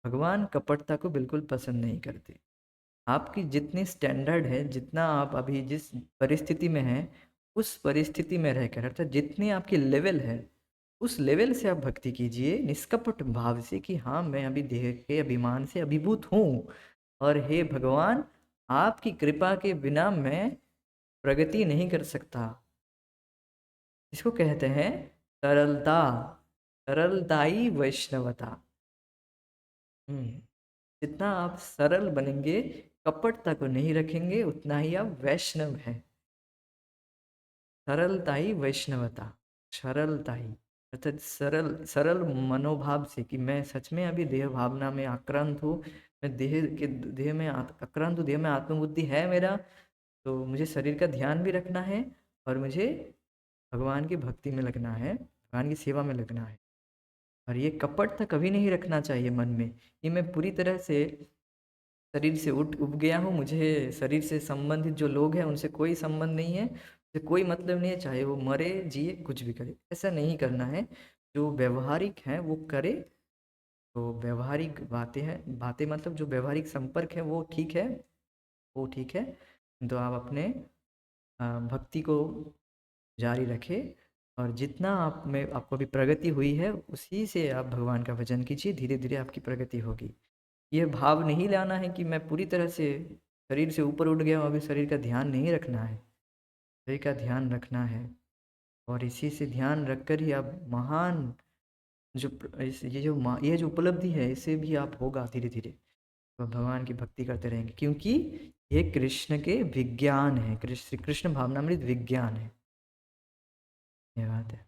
भगवान कपटता को बिल्कुल पसंद नहीं करते। आपकी जितनी स्टैंडर्ड है, जितना आप अभी जिस परिस्थिति में हैं, उस परिस्थिति में रहकर अर्थात जितनी आपकी लेवल है, उस लेवल से आप भक्ति कीजिए निष्कपट भाव से कि हाँ, मैं अभी देह के अभिमान से अभिभूत हूँ, और हे भगवान, आपकी कृपा के बिना मैं प्रगति नहीं कर सकता। इसको कहते हैं सरलता। सरलताई वैष्णवता। हम्म। जितना आप सरल बनेंगे, कपटता को नहीं रखेंगे, उतना ही आप वैष्णव हैं। सरलता ही वैष्णवता। सरलता ही अर्थात सरल सरल मनोभाव से कि मैं सच में अभी देह भावना में आक्रांत हूँ, मैं देह में आक्रांत हूँ, देह में आत्मबुद्धि है मेरा। तो मुझे शरीर का ध्यान भी रखना है, और मुझे भगवान की भक्ति में लगना है, भगवान की सेवा में लगना है। और ये कपट था कभी नहीं रखना चाहिए मन में, कि मैं पूरी तरह से शरीर से उठ उब गया हूँ, मुझे शरीर से संबंधित जो लोग हैं उनसे कोई संबंध नहीं है, मुझे कोई मतलब नहीं है, चाहे वो मरे जिए कुछ भी करे, ऐसा नहीं करना है। जो व्यवहारिक है वो करे। तो व्यवहारिक बातें हैं, बातें मतलब जो व्यवहारिक संपर्क है वो ठीक है, वो ठीक है। तो आप अपने भक्ति को जारी रखें, और जितना आप में आपको अभी प्रगति हुई है उसी से आप भगवान का भजन कीजिए, धीरे धीरे आपकी प्रगति होगी। ये भाव नहीं लाना है कि मैं पूरी तरह से शरीर से ऊपर उठ गया हूँ, अभी शरीर का ध्यान नहीं रखना है। शरीर का ध्यान रखना है, और इसी से ध्यान रखकर ही आप महान ये जो उपलब्धि है इसे भी आप होगा धीरे धीरे। तो भगवान की भक्ति करते रहेंगे, क्योंकि ये कृष्ण के विज्ञान है, कृष्ण कृष्ण भावनामृत विज्ञान है। ये बात है।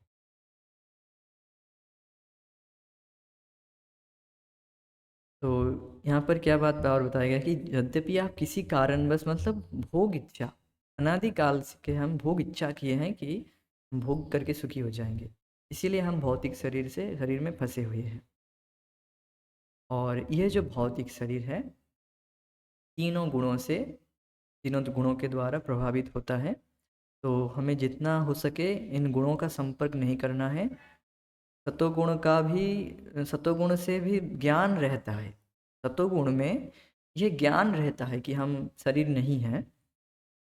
तो यहाँ पर क्या बात और बताया गया कि यद्यपि आप किसी कारणवश मतलब भोग इच्छा, अनादिकाल के हम भोग इच्छा किए हैं कि भोग करके सुखी हो जाएंगे, इसीलिए हम भौतिक शरीर में फंसे हुए हैं। और यह जो भौतिक शरीर है तीनों गुणों से, तीनों गुणों के द्वारा प्रभावित होता है। तो हमें जितना हो सके इन गुणों का संपर्क नहीं करना है। सतोगुण का भी, सतोगुण से भी ज्ञान रहता है। सतोगुण में ये ज्ञान रहता है कि हम शरीर नहीं हैं,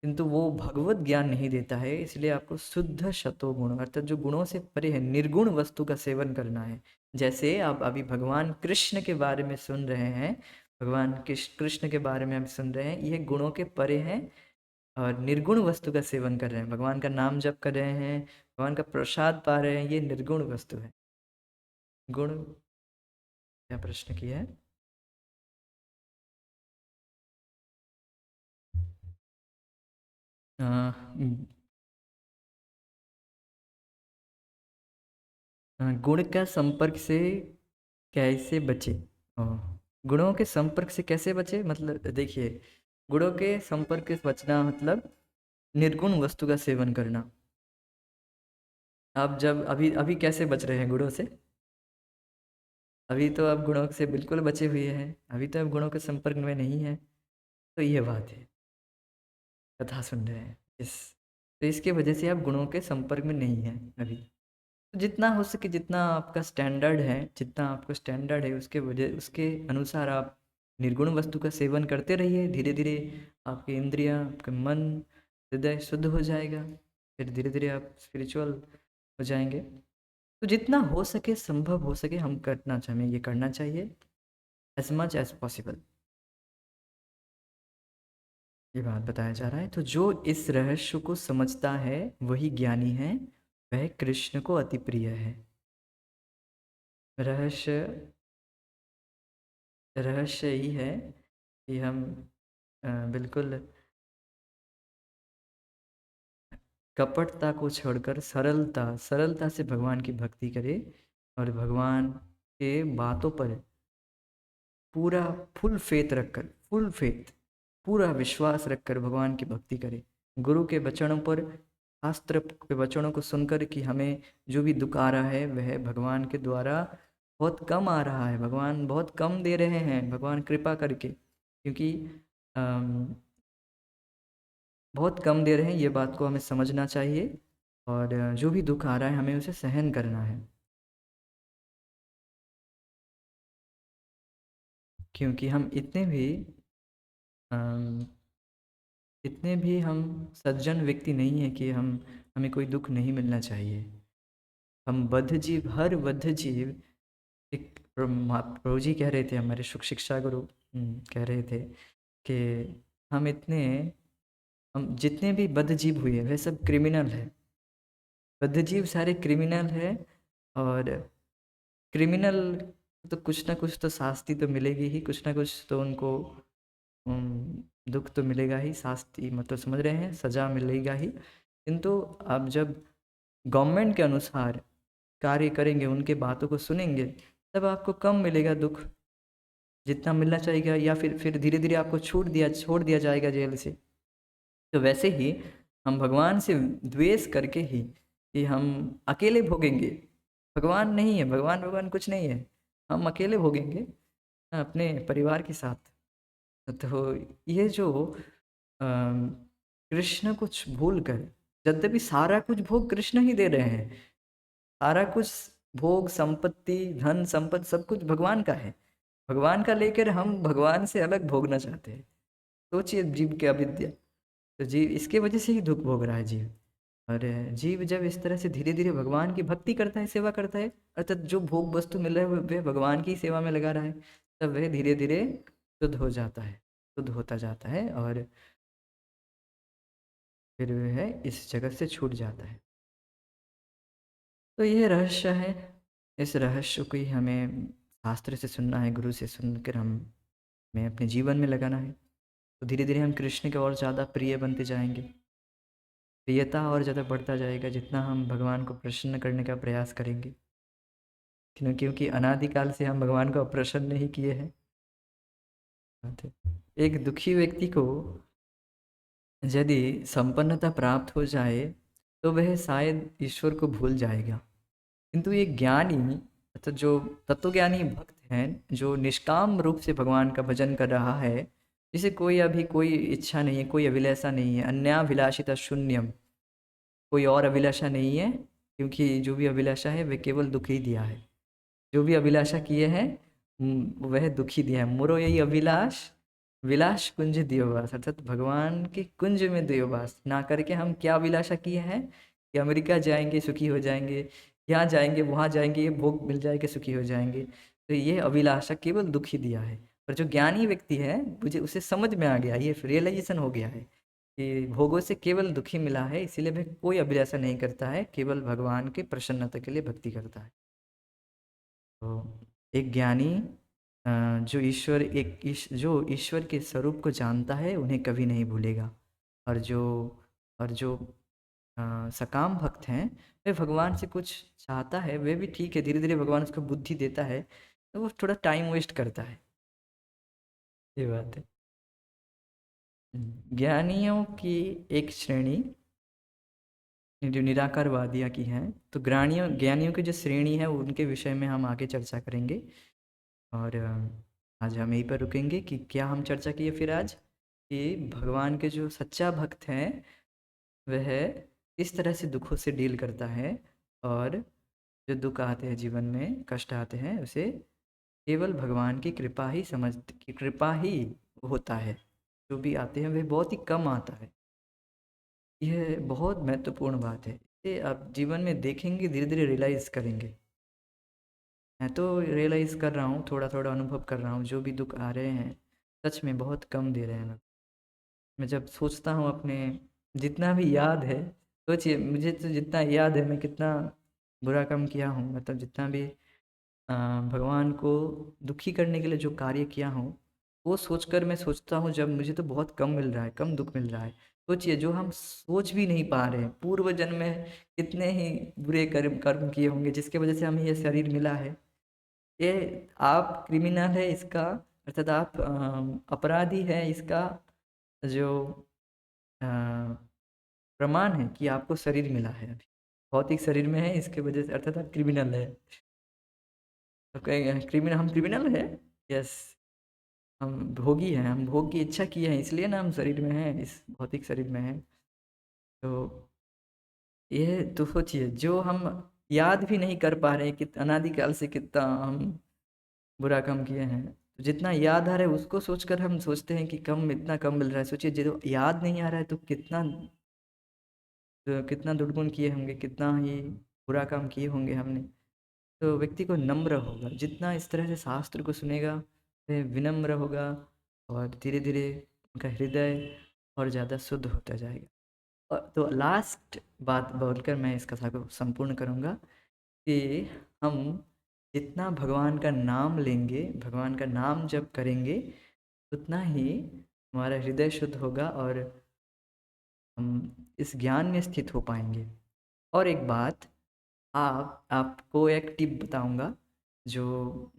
किंतु वो भगवत ज्ञान नहीं देता है। इसलिए आपको शुद्ध सतोगुण अर्थात जो गुणों से परे है, निर्गुण वस्तु का सेवन करना है। जैसे आप अभी भगवान कृष्ण के बारे में सुन रहे हैं, भगवान कृष्ण के बारे में आप सुन रहे हैं, ये गुणों के परे हैं, और निर्गुण वस्तु का सेवन कर रहे हैं, भगवान का नाम जप कर रहे हैं, भगवान का प्रसाद पा रहे हैं, ये निर्गुण वस्तु है। गुण क्या प्रश्न किया है? अ, गुण का संपर्क से कैसे बचे? अ, गुणों के संपर्क से कैसे बचे मतलब देखिए, गुणों के संपर्क से बचना मतलब निर्गुण वस्तु का सेवन करना। आप जब अभी अभी कैसे बच रहे हैं गुणों से? अभी तो आप गुणों से बिल्कुल बचे हुए हैं, अभी तो आप गुणों के संपर्क में नहीं है। तो ये बात है, कथा सुन रहे हैं इस, तो इसके वजह से आप गुणों के संपर्क में नहीं हैं अभी। तो जितना हो सके, जितना आपका स्टैंडर्ड है, जितना आपका स्टैंडर्ड है उसके वजह उसके अनुसार आप निर्गुण वस्तु का सेवन करते रहिए। धीरे धीरे आपकी इंद्रियां, आपका मन, हृदय शुद्ध हो जाएगा, फिर धीरे धीरे आप स्पिरिचुअल हो जाएंगे। तो जितना हो सके, संभव हो सके, हम करना चाहिए, ये करना चाहिए एज मच एज पॉसिबल। ये बात बताया जा रहा है। तो जो इस रहस्य को समझता है वही ज्ञानी है, वह कृष्ण को अति प्रिय है। रहस्य, रहस्य यही है कि हम बिल्कुल कपटता को छोड़कर सरलता सरलता से भगवान की भक्ति करें, और भगवान के बातों पर पूरा फुल फेथ रखकर, फुल फेथ, पूरा विश्वास रखकर भगवान की भक्ति करें। गुरु के वचनों पर, शास्त्र के वचनों को सुनकर कि हमें जो भी दुख आ रहा है वह भगवान के द्वारा बहुत कम आ रहा है, भगवान बहुत कम दे रहे हैं, भगवान कृपा करके, क्योंकि अम, बहुत कम दे रहे हैं, ये बात को हमें समझना चाहिए। और जो भी दुख आ रहा है हमें उसे सहन करना है, क्योंकि हम अम, इतने भी हम सज्जन व्यक्ति नहीं है कि हमें कोई दुख नहीं मिलना चाहिए। हम बद्ध जीव, हर बद्ध जीव, एक प्रभु जी कह रहे थे, हमारे सुख शिक्षा गुरु कह रहे थे कि हम इतने हम जितने भी बद्ध जीव हुए वे सब क्रिमिनल है। बद्ध जीव सारे क्रिमिनल है, और क्रिमिनल तो कुछ ना कुछ तो शास्ति तो मिलेगी ही, कुछ ना कुछ तो उनको दुख तो मिलेगा ही, शास्ति मतलब समझ रहे हैं, सजा मिलेगा ही। किंतु आप जब गवर्नमेंट के अनुसार कार्य करेंगे, उनके बातों को सुनेंगे, तब आपको कम मिलेगा दुख, जितना मिलना चाहिए, या फिर धीरे धीरे आपको छोड़ दिया जाएगा जेल से। तो वैसे ही हम भगवान से द्वेष करके ही कि हम अकेले भोगेंगे, भगवान नहीं है, भगवान कुछ नहीं है, हम अकेले भोगेंगे अपने परिवार के साथ। तो ये जो अम, कृष्ण कुछ भूल कर, यद्यपि सारा कुछ भोग कृष्ण ही दे रहे हैं, सारा कुछ भोग संपत्ति धन संपत्ति सब कुछ भगवान का है, भगवान का लेकर हम भगवान से अलग भोगना चाहते हैं। सोचिए जीव की अविद्या, तो जीव इसके वजह से ही दुख भोग रहा है जीव। और जीव जब इस तरह से धीरे धीरे भगवान की भक्ति करता है, सेवा करता है, अर्थात जो भोग वस्तु मिल रहा है वह भगवान की सेवा में लगा रहा है, तब वह धीरे धीरे शुद्ध हो जाता है, शुद्ध होता जाता है, और फिर वह इस जगत से छूट जाता है। तो यह रहस्य है, इस रहस्य को ही हमें शास्त्र से सुनना है, गुरु से सुनकर हमें अपने जीवन में लगाना है। तो धीरे धीरे हम कृष्ण के और ज़्यादा प्रिय बनते जाएंगे, प्रियता और ज़्यादा बढ़ता जाएगा जितना हम भगवान को प्रसन्न करने का प्रयास करेंगे, क्योंकि अनादिकाल से हम भगवान को अप्रसन्न ही किए हैं। एक दुखी व्यक्ति को यदि संपन्नता प्राप्त हो जाए तो वह शायद ईश्वर को भूल जाएगा, किंतु ये ज्ञानी अर्थात जो तत्वज्ञानी भक्त हैं, जो निष्काम रूप से भगवान का भजन कर रहा है, जिसे कोई इच्छा नहीं है, कोई अभिलाषा नहीं है, अन्याभिलाषिता शून्यम, कोई और अभिलाषा नहीं है, क्योंकि जो भी अभिलाषा है वह केवल दुख ही दिया है, जो भी अभिलाषा किए हैं वह दुखी दिया है। मोरो यही अभिलाष विलास कुंज दियोवास, अर्थात भगवान के कुंज में दियोवास ना करके हम क्या अभिलाषा किए हैं कि अमेरिका जाएंगे सुखी हो जाएंगे, यहाँ जाएंगे वहाँ जाएंगे, ये भोग मिल जाएगा सुखी हो जाएंगे, तो ये अभिलाषा केवल दुखी दिया है। पर जो ज्ञानी व्यक्ति है, मुझे उसे समझ में आ गया, ये रियलाइजेशन हो गया है कि भोगों से केवल दुखी मिला है, इसीलिए वह कोई अभिलाषा नहीं करता है, केवल भगवान के प्रसन्नता के लिए भक्ति करता है। तो एक ज्ञानी जो जो ईश्वर के स्वरूप को जानता है उन्हें कभी नहीं भूलेगा। और जो सकाम भक्त हैं, वे भगवान से कुछ चाहता है, वे भी ठीक है, धीरे धीरे भगवान उसको बुद्धि देता है, तो वो थोड़ा टाइम वेस्ट करता है, ये बात है। ज्ञानियों की एक श्रेणी जो निराकारवादिया की है, तो ज्ञानियों की जो श्रेणी है उनके विषय में हम आगे चर्चा करेंगे। और आज हम यहीं पर रुकेंगे कि क्या हम चर्चा किए फिर आज कि भगवान के जो सच्चा भक्त हैं वह किस तरह से दुखों से डील करता है, और जो दुख आते हैं जीवन में, कष्ट आते हैं, उसे केवल भगवान की कृपा ही की कृपा ही होता है, जो भी आते हैं वह बहुत ही कम आता है। यह बहुत महत्वपूर्ण बात है, इसे आप जीवन में देखेंगे, धीरे धीरे रियलाइज़ करेंगे। मैं तो रियलाइज़ कर रहा हूँ, थोड़ा थोड़ा अनुभव कर रहा हूँ, जो भी दुख आ रहे हैं सच में बहुत कम दे रहे हैं ना। मैं जब सोचता हूँ अपने, जितना भी याद है, सोचिए मुझे तो जितना याद है मैं कितना बुरा काम किया हूँ, मतलब जितना भी भगवान को दुखी करने के लिए जो कार्य किया हूँ, वो सोचकर मैं सोचता हूँ जब मुझे तो बहुत कम मिल रहा है, कम दुख मिल रहा है। सोचिए जो हम सोच भी नहीं पा रहे हैं, पूर्व जन्म में कितने ही बुरे कर्म कर्म किए होंगे जिसके वजह से हमें ये शरीर मिला है। ये आप क्रिमिनल है इसका, अर्थात आप अपराधी है इसका, जो अ, प्रमाण है कि आपको शरीर मिला है, अभी भौतिक शरीर में है, इसके वजह से अर्थात आप क्रिमिनल है। तो कहेंगे क्रिमिनल, हम क्रिमिनल है? यस, हम भोगी हैं, हम भोग की इच्छा किए हैं, इसलिए ना हम शरीर में हैं, इस भौतिक शरीर में हैं। तो ये तो सोचिए, जो हम याद भी नहीं कर पा रहे हैं कि अनादिकाल से कितना हम बुरा काम किए हैं। तो जितना याद आ रहा है उसको सोचकर हम सोचते हैं कि कम, इतना कम मिल रहा है। सोचिए जो याद नहीं आ रहा है तो कितना दुर्गुण किए होंगे, कितना ही बुरा काम किए होंगे हमने। तो व्यक्ति को नम्र होगा, जितना इस तरह से शास्त्र को सुनेगा वह विनम्र होगा, और धीरे धीरे उनका हृदय और ज़्यादा शुद्ध होता जाएगा। और तो लास्ट बात बोलकर मैं इस कथा को संपूर्ण करूँगा कि हम जितना भगवान का नाम लेंगे, भगवान का नाम जप करेंगे, उतना ही हमारा हृदय शुद्ध होगा और हम इस ज्ञान में स्थित हो पाएंगे। और एक बात, आप आपको एक टिप बताऊंगा। जो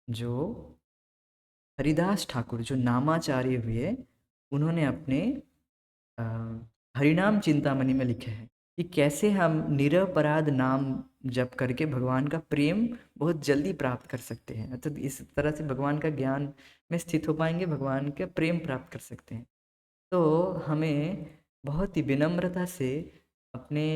जो हरिदास ठाकुर जो नामाचार्य हुए, उन्होंने अपने अ, हरिनाम चिंतामणि में लिखे हैं कि कैसे हम निरपराध नाम जप करके भगवान का प्रेम बहुत जल्दी प्राप्त कर सकते हैं। तो इस तरह से भगवान का ज्ञान में स्थित हो पाएंगे, भगवान का प्रेम प्राप्त कर सकते हैं। तो हमें बहुत ही विनम्रता से अपने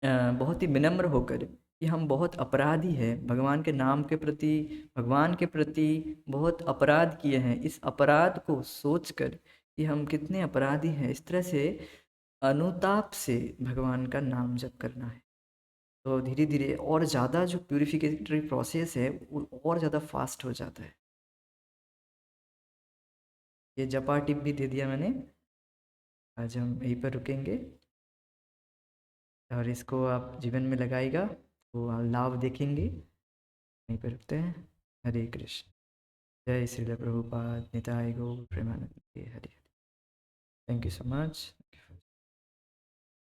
बहुत ही विनम्र होकर कि हम बहुत अपराधी हैं भगवान के नाम के प्रति, भगवान के प्रति बहुत अपराध किए हैं, इस अपराध को सोचकर कि हम कितने अपराधी हैं, इस तरह से अनुताप से भगवान का नाम जप करना है। तो धीरे धीरे और ज़्यादा जो प्यूरिफिकेटरी प्रोसेस है वो और ज़्यादा फास्ट हो जाता है। ये जपा टिप भी दे दिया मैंने। आज हम यहीं पर रुकेंगे और इसको आप जीवन में लगाएगा तो आप लाभ देखेंगे। यहीं पर रुकते हैं। हरे कृष्ण। जय श्रील प्रभुपाद निताय गौर प्रेमानंद Hare Hare. Thank you so much.